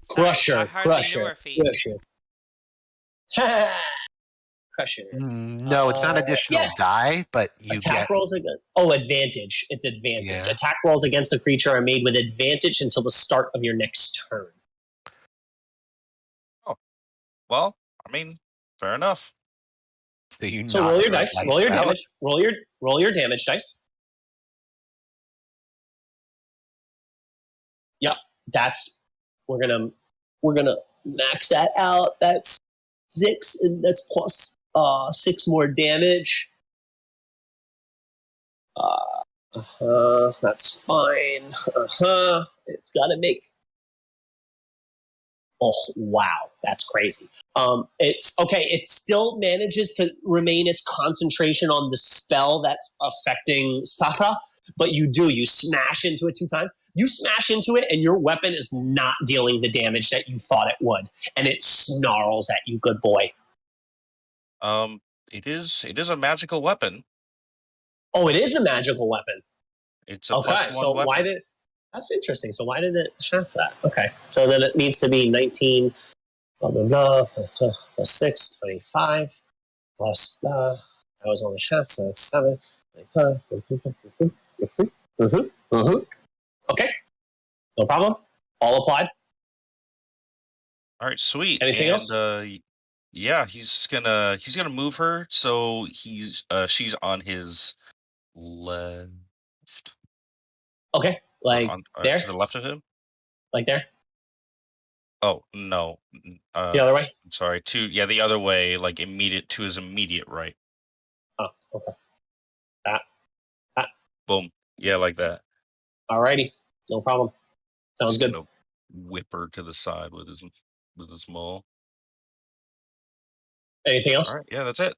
Crusher. Crusher. Crusher. No, it's not additional die, but you attack get rolls against. Oh, advantage. It's advantage. Yeah. Attack rolls against the creature are made with advantage until the start of your next turn. Oh, well, I mean, fair enough. So roll your dice. Roll your damage. Roll your damage dice. Yep, we're gonna max that out. That's 6, and that's plus 6 more damage. That's fine. It's gotta make. Oh wow, that's crazy. It's okay. It still manages to remain its concentration on the spell that's affecting Sara, but you smash into it 2 times. You smash into it, and your weapon is not dealing the damage that you thought it would, and it snarls at you. Good boy. It is a magical weapon. Oh, it is a magical weapon. It's a +1 so weapon. why did? That's interesting. So why did it have that? Okay, so then it needs to be 19. Blah blah blah. Plus 6, 25. Plus that was only half, so it's 7. 25. Okay, no problem. All applied. All right, sweet. Anything else? Yeah, he's gonna move her so she's on his left Okay, or like on there, to the left of him. like there. Oh no, The other way. sorry. The other way, like immediate to his immediate right. Oh, okay. That. Boom. Yeah, like that. Alrighty, no problem. Sounds Just good. gonna whip her to the side with his maul. Anything else? All right, yeah, that's it.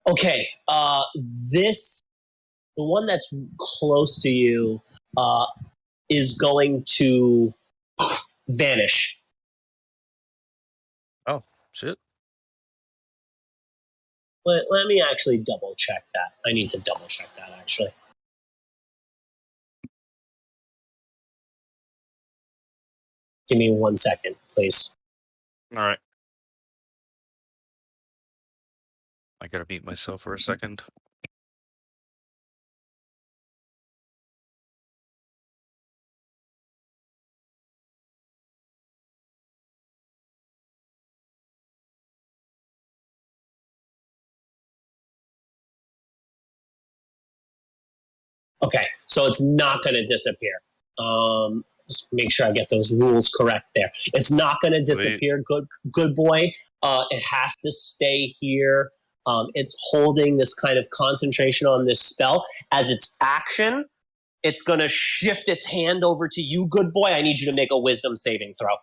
Okay. The one that's close to you, is going to vanish. Oh shit. Let me actually double check that. I need to double check that actually. Give me 1 second, please. All right. I gotta mute myself for a second. Okay, so it's not going to disappear. Just make sure I get those rules correct there. It's not going to disappear. Good boy. It has to stay here. It's holding this kind of concentration on this spell. As its action, it's going to shift its hand over to you, good boy. I need you to make a wisdom saving throw.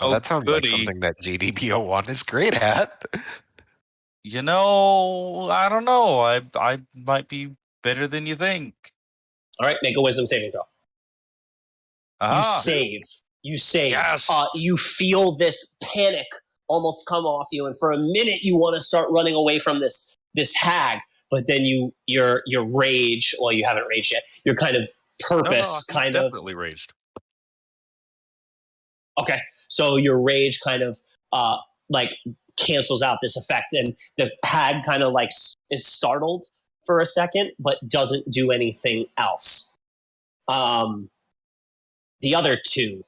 Oh, that sounds like something that GDPO1 is great at. You know, I don't know. I might be better than you think. All right, make a wisdom saving throw. You save. You save. Yes. You feel this panic almost come off you, and for a minute you want to start running away from this hag, but then your rage. Well, you haven't raged yet. Your kind of purpose, definitely raged. Okay, so your rage kind of like cancels out this effect, and the hag kind of like is startled for a second, but doesn't do anything else. The other two.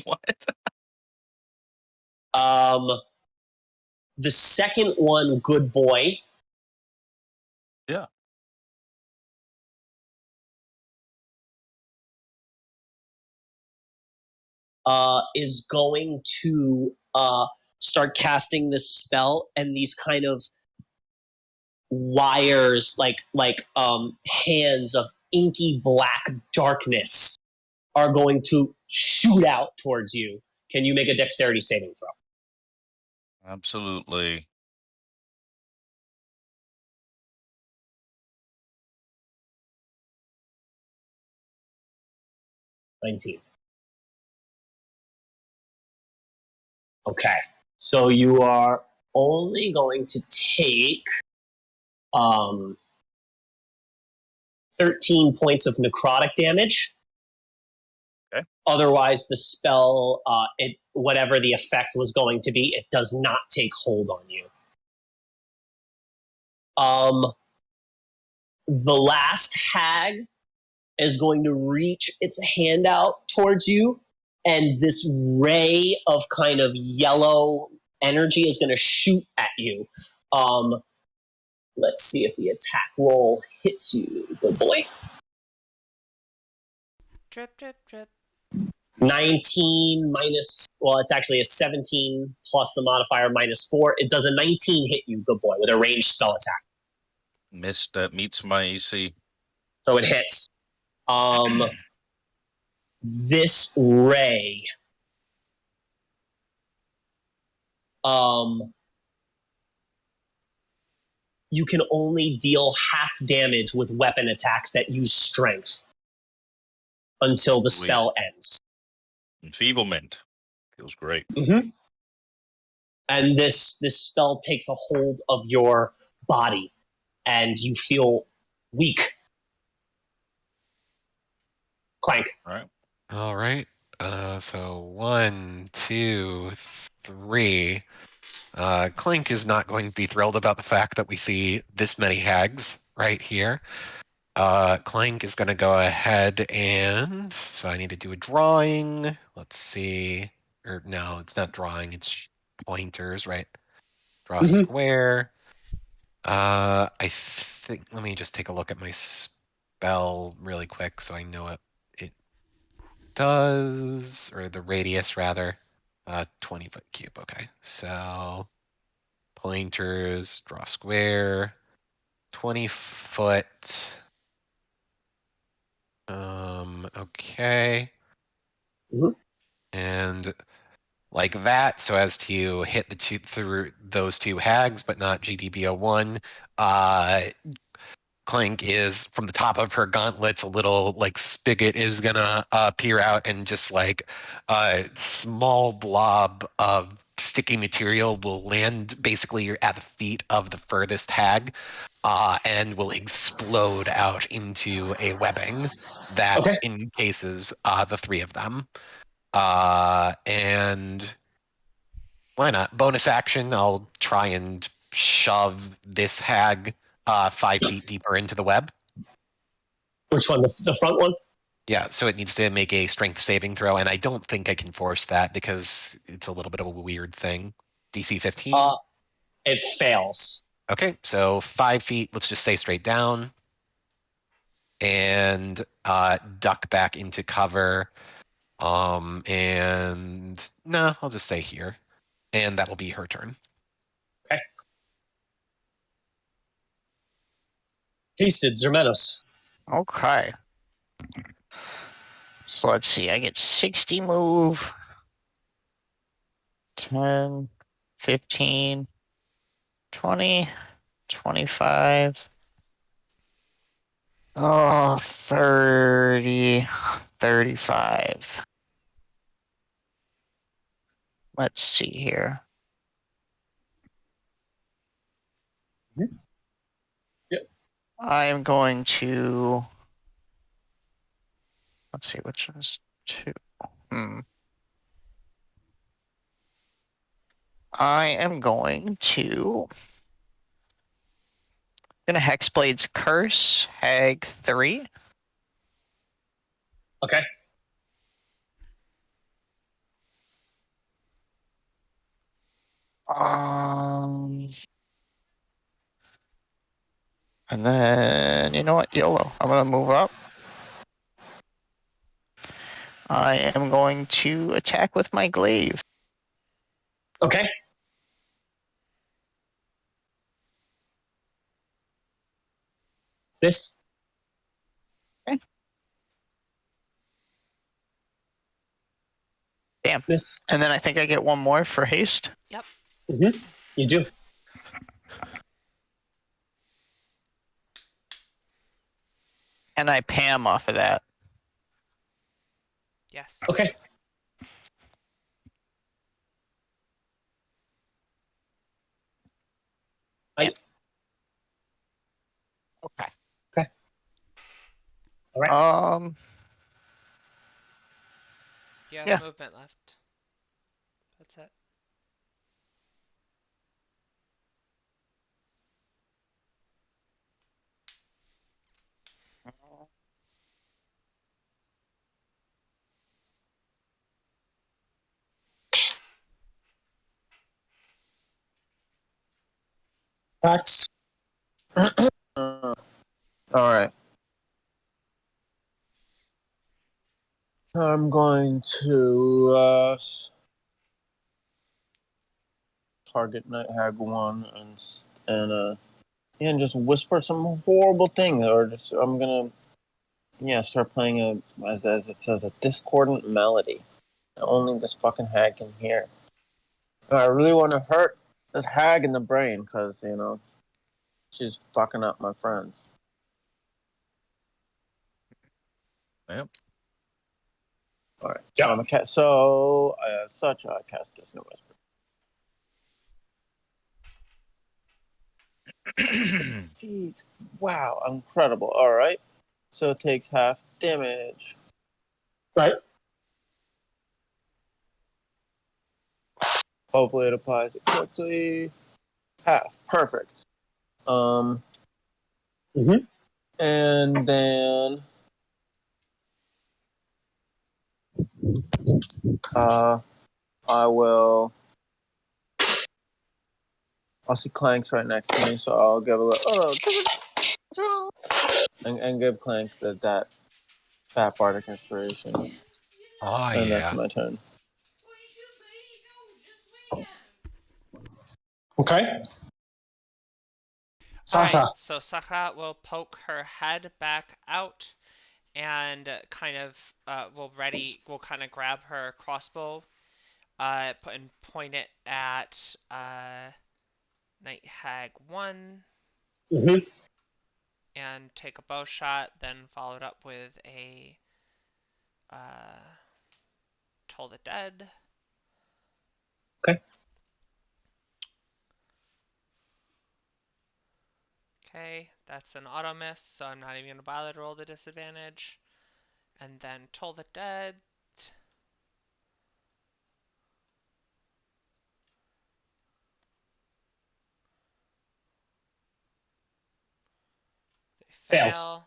What? The second one, good boy. Yeah. Is going to start casting this spell, and these kind of wires, like hands of inky black darkness, are going to shoot out towards you. Can you make a dexterity saving throw? Absolutely. $19. Okay, so you are only going to take 13 points of necrotic damage. Okay. Otherwise, the spell, whatever the effect was going to be, it does not take hold on you. The last hag is going to reach its hand out towards you, and this ray of kind of yellow energy is going to shoot at you. Let's see if the attack roll hits you. Good boy. Drip, drip, drip. 19 minus, well, it's actually a 17 plus the modifier minus 4. It does a 19 hit you, good boy, with a ranged spell attack. Missed. That meets my AC. So it hits. This ray, you can only deal half damage with weapon attacks that use strength until the spell ends. Enfeeblement. Feels great. Mm-hmm. And this spell takes a hold of your body, and you feel weak. Clank. All right. So 1, 2, 3. Clink is not going to be thrilled about the fact that we see this many hags right here. Clink is going to go ahead and... So I need to do a drawing. Let's see. Or no, it's not drawing. It's pointers, right? Draw a square. I think... Let me just take a look at my spell really quick so I know what it does. Or the radius, rather. 20-foot cube. Okay. So... Pointers, draw square, 20 foot. Okay. And like that, so as to hit the two through those two hags, but not GDB01. Clank is from the top of her gauntlets, a little like spigot is gonna peer out, and just like a small blob of sticky material will land basically at the feet of the furthest hag, and will explode out into a webbing that encases the three of them. And why not? Bonus action, I'll try and shove this hag 5 feet deeper into the web. Which one? The front one? Yeah, so it needs to make a strength saving throw, and I don't think I can force that because it's a little bit of a weird thing. DC 15? It fails. Okay, so 5 feet, let's just say straight down. And duck back into cover. And no, I'll just say here. And that will be her turn. Okay. Hasted, Zermetos. Okay. So let's see. I get 60 move. 10, 15, 20, 25. Oh, 30, 35. Let's see here. Yep. I am going to... Let's see, which is 2. I am going to... Hexblade's Curse, Hag 3. Okay. And then, you know what, YOLO. I'm going to move up. I am going to attack with my glaive. Okay. This. Okay. Damn. This. And then I think I get one more for haste. Yep. You do. And I Pam off of that. Yes. Okay. Okay. Okay. All right. You have Yeah. movement left. That's it. Tracks. All right. I'm going to target Night Hag 1 and just whisper some horrible thing, or just I'm gonna start playing as it says, a discordant melody that only this fucking hag can hear. I really want to hurt this hag in the brain because she's fucking up my friends. Yep. All right. So I'm a cat. So as such, I cast Dissonant Whisper. Succeeds. Wow, incredible. All right. So it takes half damage. Right. Hopefully it applies it quickly. Pass. Perfect. And then I will. I'll see Clank's right next to me, so I'll give a little and give Clank that fat bardic inspiration, Oh and that's yeah. my turn. Okay. Alright, Sasha. so Sakura will poke her head back out and kind of will kind of grab her crossbow and point it at Night Hag 1 Mm-hmm. and take a bow shot, then follow it up with a Toll the Dead. Okay. Okay, that's an auto miss, so I'm not even going to bother to roll the disadvantage. And then Toll the Dead. They fail. Fails.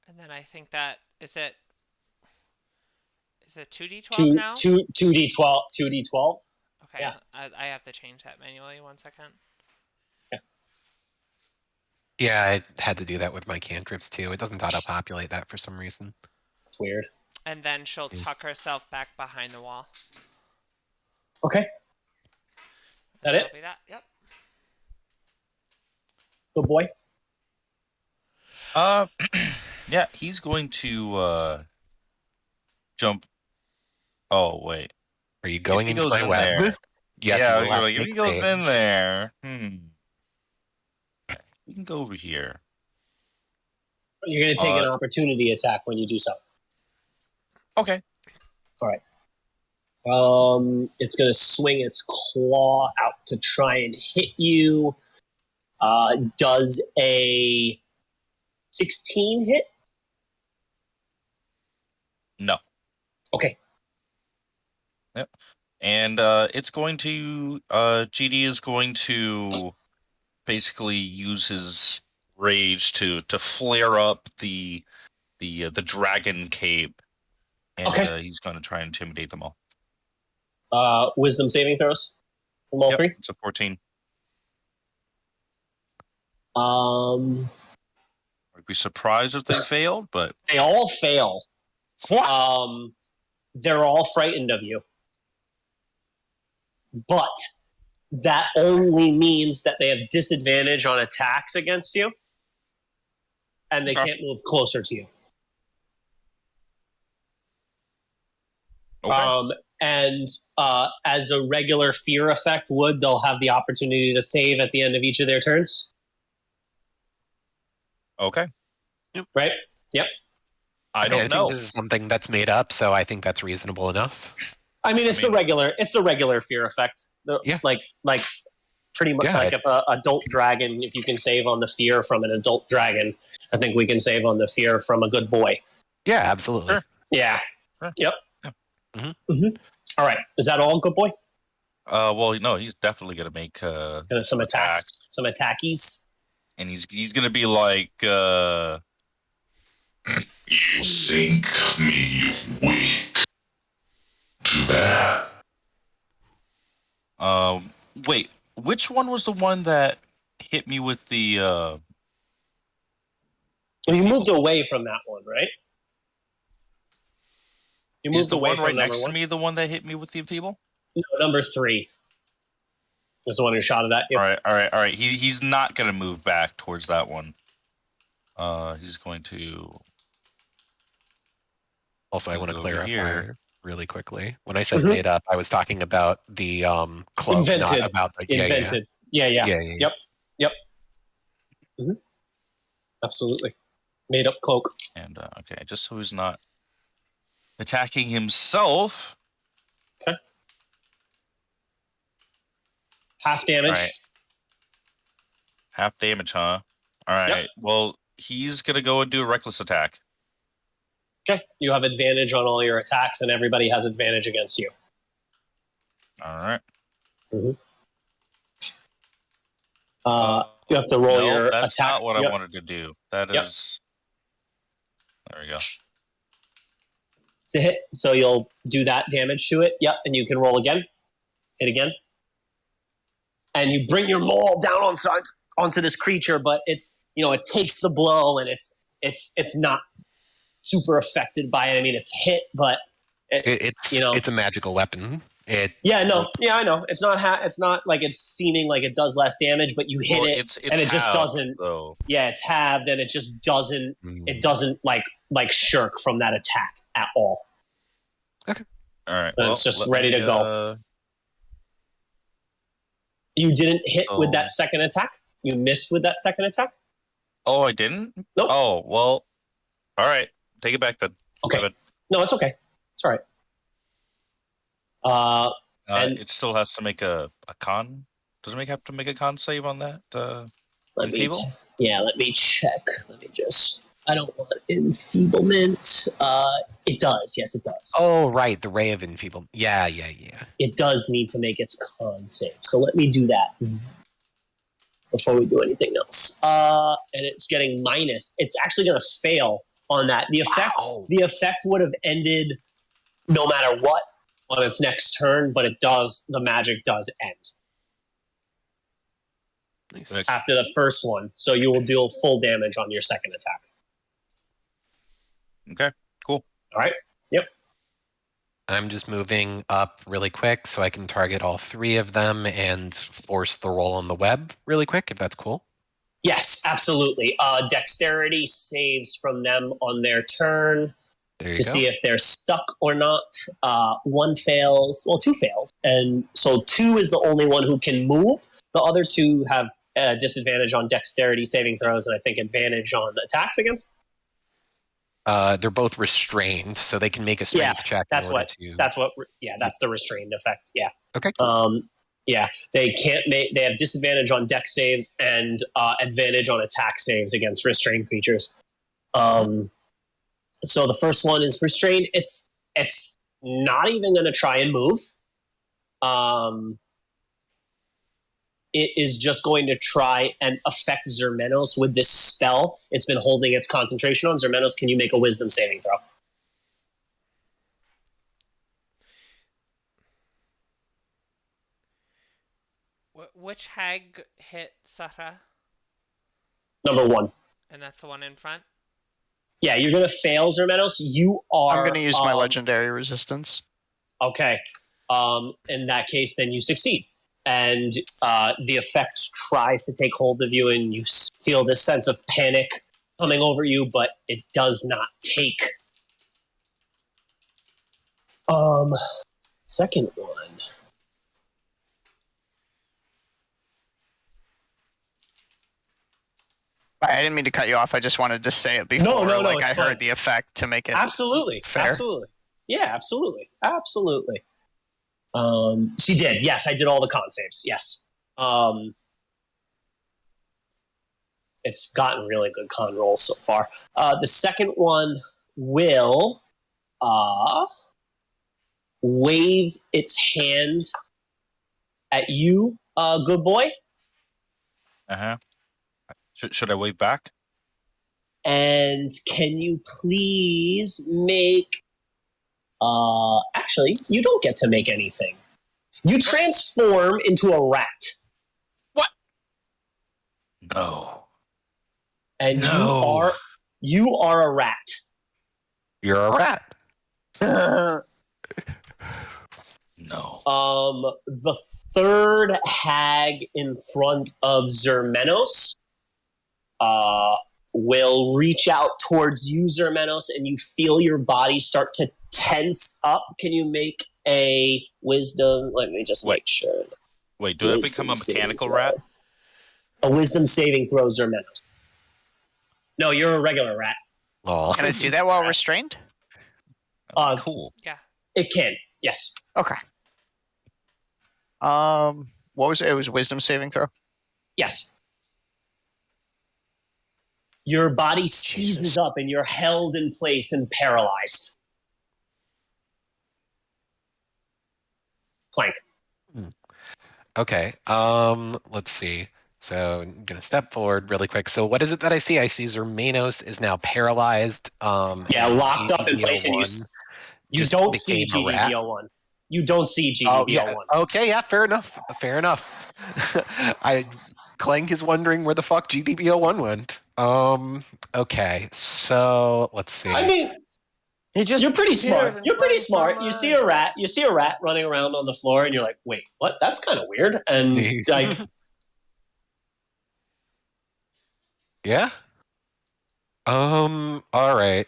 And then I think that is it 2d12 now? 2d12. 2d12. Okay, Yeah. I have to change that manually. 1 second. Yeah, I had to do that with my cantrips too. It doesn't auto-populate that for some reason. It's weird. And then she'll tuck herself back behind the wall. Okay. Is that it? That'll be that. Yep. Good boy. Yeah, he's going to jump. Oh wait. Are you going If he into goes my in web? there- Yes, yeah, you will have to if he make goes in saves. there, we can go over here. You're going to take an opportunity attack when you do so. Okay. All right. It's going to swing its claw out to try and hit you. Does a 16 hit? No. Okay. Yep. And it's going to GD is going to basically use his rage to flare up the dragon cape, and Okay. he's going to try and intimidate them all. Wisdom saving throws from all three. It's a 14. I'd be surprised if they failed, but they all fail. What? They're all frightened of you, but that only means that they have disadvantage on attacks against you, and they can't move closer to you. Okay. And as a regular fear effect would, they'll have the opportunity to save at the end of each of their turns. Okay. Right? Yep. I don't know. think this is something that's made up, so I think that's reasonable enough. I mean, it's the regular fear effect. Like pretty much like if an adult dragon, if you can save on the fear from an adult dragon, I think we can save on the fear from a good boy. Yeah, absolutely. Sure. Yeah. Sure. Yep. Yeah. Mm-hmm. All right. Is that all, good boy? Well, no, he's definitely going to make some attacks. Some attackies. And he's going to be like, you think me weak to that? Wait, which one was the one that hit me with the? Well, you moved away from that one, right? You moved Is the away one from right number next one? to me the one that hit me with the enfeeble? No, number 3 was the one who shot it at you. All right. He's not going to move back towards that one. He's going to. Also, I want to clarify here. really quickly. When I said made up, I was talking about the cloak, Invented. not about the Invented. Yeah. Yep. Mm-hmm. Absolutely. Made up cloak. And okay, just so he's not attacking himself. Okay. Half damage. All right. Half damage, huh? All right. Yep. Well, he's gonna go and do a reckless attack. Okay. You have advantage on all your attacks, and everybody has advantage against you. All right. You have to roll no, your that's attack. not what I wanted to do. That Yep. is. There we go. To hit, so you'll do that damage to it. Yep, and you can roll again. Hit again. And you bring your maul down onto this creature, but it's it takes the blow and it's not super affected by it. I mean, it's hit, but it's a magical weapon. I know. It's not like it's seeming like it does less damage, but you hit it it's and it just halved, doesn't. though. Yeah, it's halved and it just doesn't. It doesn't like shirk from that attack at all. Okay. All right. And it's just ready to go. You didn't hit with that second attack? You missed with that second attack? Oh, I didn't? Nope. Oh, well. All right. Take it back then. Okay. No, it's okay. It's all right. And it still has to make a con. Doesn't it have to make a con save on that? let me enfeeble? let me check. I don't want enfeeblement. It does. Yes, it does. Oh, right. The Ray of Enfeeblement. Yeah. It does need to make its con save. So let me do that before we do anything else. And it's getting minus. It's actually going to fail on that. The effect would have ended no matter what on its next turn, but the magic does end. Nice. After the first one. So you will deal full damage on your second attack. Okay, cool. All right. Yep. I'm just moving up really quick so I can target all three of them and force the roll on the web really quick, if that's cool. Yes, absolutely. Dexterity saves from them on their turn to see if they're stuck or not. One fails. Well, two fails. And so two is the only one who can move. The other two have disadvantage on dexterity saving throws and I think advantage on attacks against. They're both restrained, so they can make a strength check. That's the restrained effect. Yeah. Okay. Yeah, they can't make. They have disadvantage on dex saves and advantage on attack saves against restrained creatures. So the first one is restrained. It's not even going to try and move. It is just going to try and affect Zermenos with this spell. It's been holding its concentration on. Zermenos, can you make a wisdom saving throw? Which hag hit Sarah? Number 1. And that's the one in front? Yeah, you're going to fail, Zermenos. I'm going to use my legendary resistance. Okay. In that case, then you succeed. And the effect tries to take hold of you, and you feel this sense of panic coming over you, but it does not take. Second one. I didn't mean to cut you off. I just wanted to say it before. No, I fine. heard the effect to make it absolutely fair. Absolutely. Yeah, absolutely. She did. Yes, I did all the con saves. Yes. It's gotten really good con rolls so far. The second one will wave its hand at you, good boy. Uh-huh. Should I wave back? And can you please make... actually, you don't get to make anything. You transform into a rat. What? No. And you are a rat. You're a rat. No. The third hag in front of Zermenos will reach out towards you, Zermenos, and you feel your body start to tense up. Can you make a wisdom? Let me just make sure. Wait, do I become a mechanical rat? A wisdom saving throw, Zermenos. No, you're a regular rat. Oh. Can I do that while restrained? Cool. Yeah. It can, yes. Okay. What was it? It was wisdom saving throw? Yes. Your body seizes up and you're held in place and paralyzed. Clank. Okay. Let's see. So I'm gonna step forward really quick. So what is it that I see? I see Zermanos is now paralyzed. Yeah, And locked up in place, and GDB01 you just don't see became a rat. GDB01. You don't see Oh yeah. GDB01. Okay. Yeah. Fair enough. Fair enough. Clank is wondering where the fuck GDB01 went. Okay. So let's see. I mean, He just you're pretty appeared smart. in You're pretty plain smart. You see a rat. You see a rat running around on the floor, and you're like, "Wait, what? That's kind of weird." And like, yeah. All right.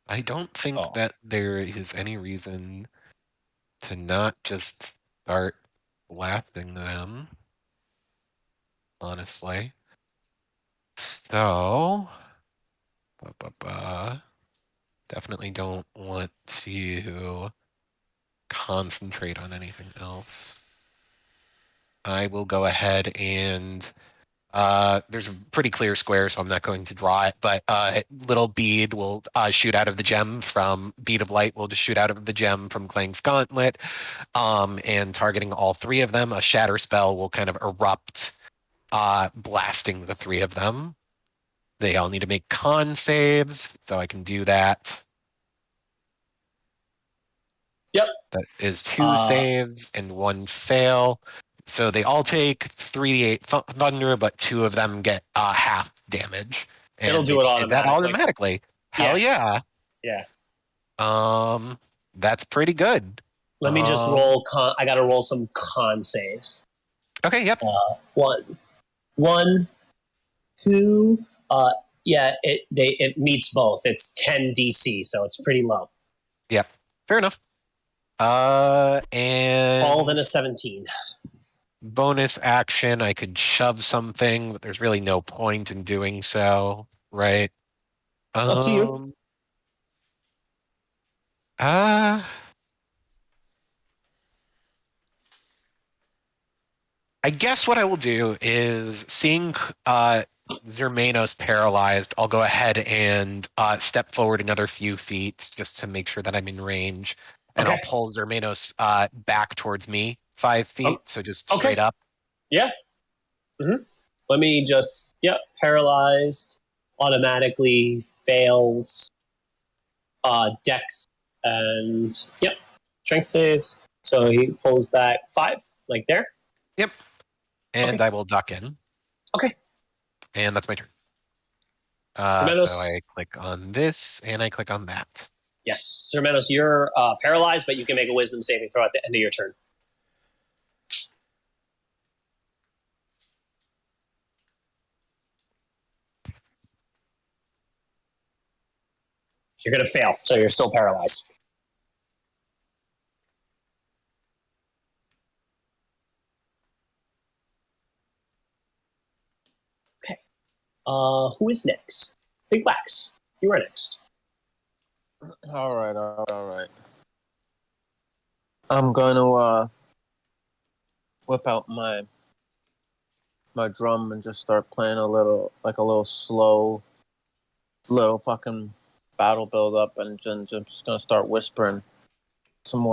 I don't think Oh. that there is any reason to not just start blasting them. Honestly. So, definitely don't want to concentrate on anything else. I will go ahead and there's a pretty clear square, so I'm not going to draw it, but little bead will shoot out of the gem from bead of light will just shoot out of the gem from Clang's gauntlet, and targeting all three of them, a shatter spell will kind of erupt, blasting the three of them. They all need to make con saves, so I can do that. Yep. That is 2 saves and 1 fail. So they all take 3d8 thunder, but 2 of them get half damage. And it'll do it that automatically. automatically. Hell yeah. Yeah. That's pretty good. Let me just roll. I got to roll some con saves. Okay. Yep. 1, 2. Yeah, it meets both. It's 10 DC, so it's pretty low. Yep. Fair enough. And 12 and a 17. Bonus action, I could shove something, but there's really no point in doing so, right? Up to you. I guess what I will do is, seeing Zermanos paralyzed, I'll go ahead and step forward another few feet just to make sure that I'm in range, and Okay. I'll pull Zermanos back towards me 5 feet, so just okay. straight up. Yeah. Let me just, paralyzed, automatically fails dex, and strength saves. So he pulls back 5, like there. Yep. And Okay. I will duck in. Okay. And that's my turn. So I click on this, and I click on that. Yes. Zermanos, you're paralyzed, but you can make a wisdom saving throw at the end of your turn. You're going to fail, so you're still paralyzed. Okay. Who is next? Big Wax. You are next. All right. I'm going to whip out my drum and just start playing a little slow, little fucking battle build up, and just gonna start whispering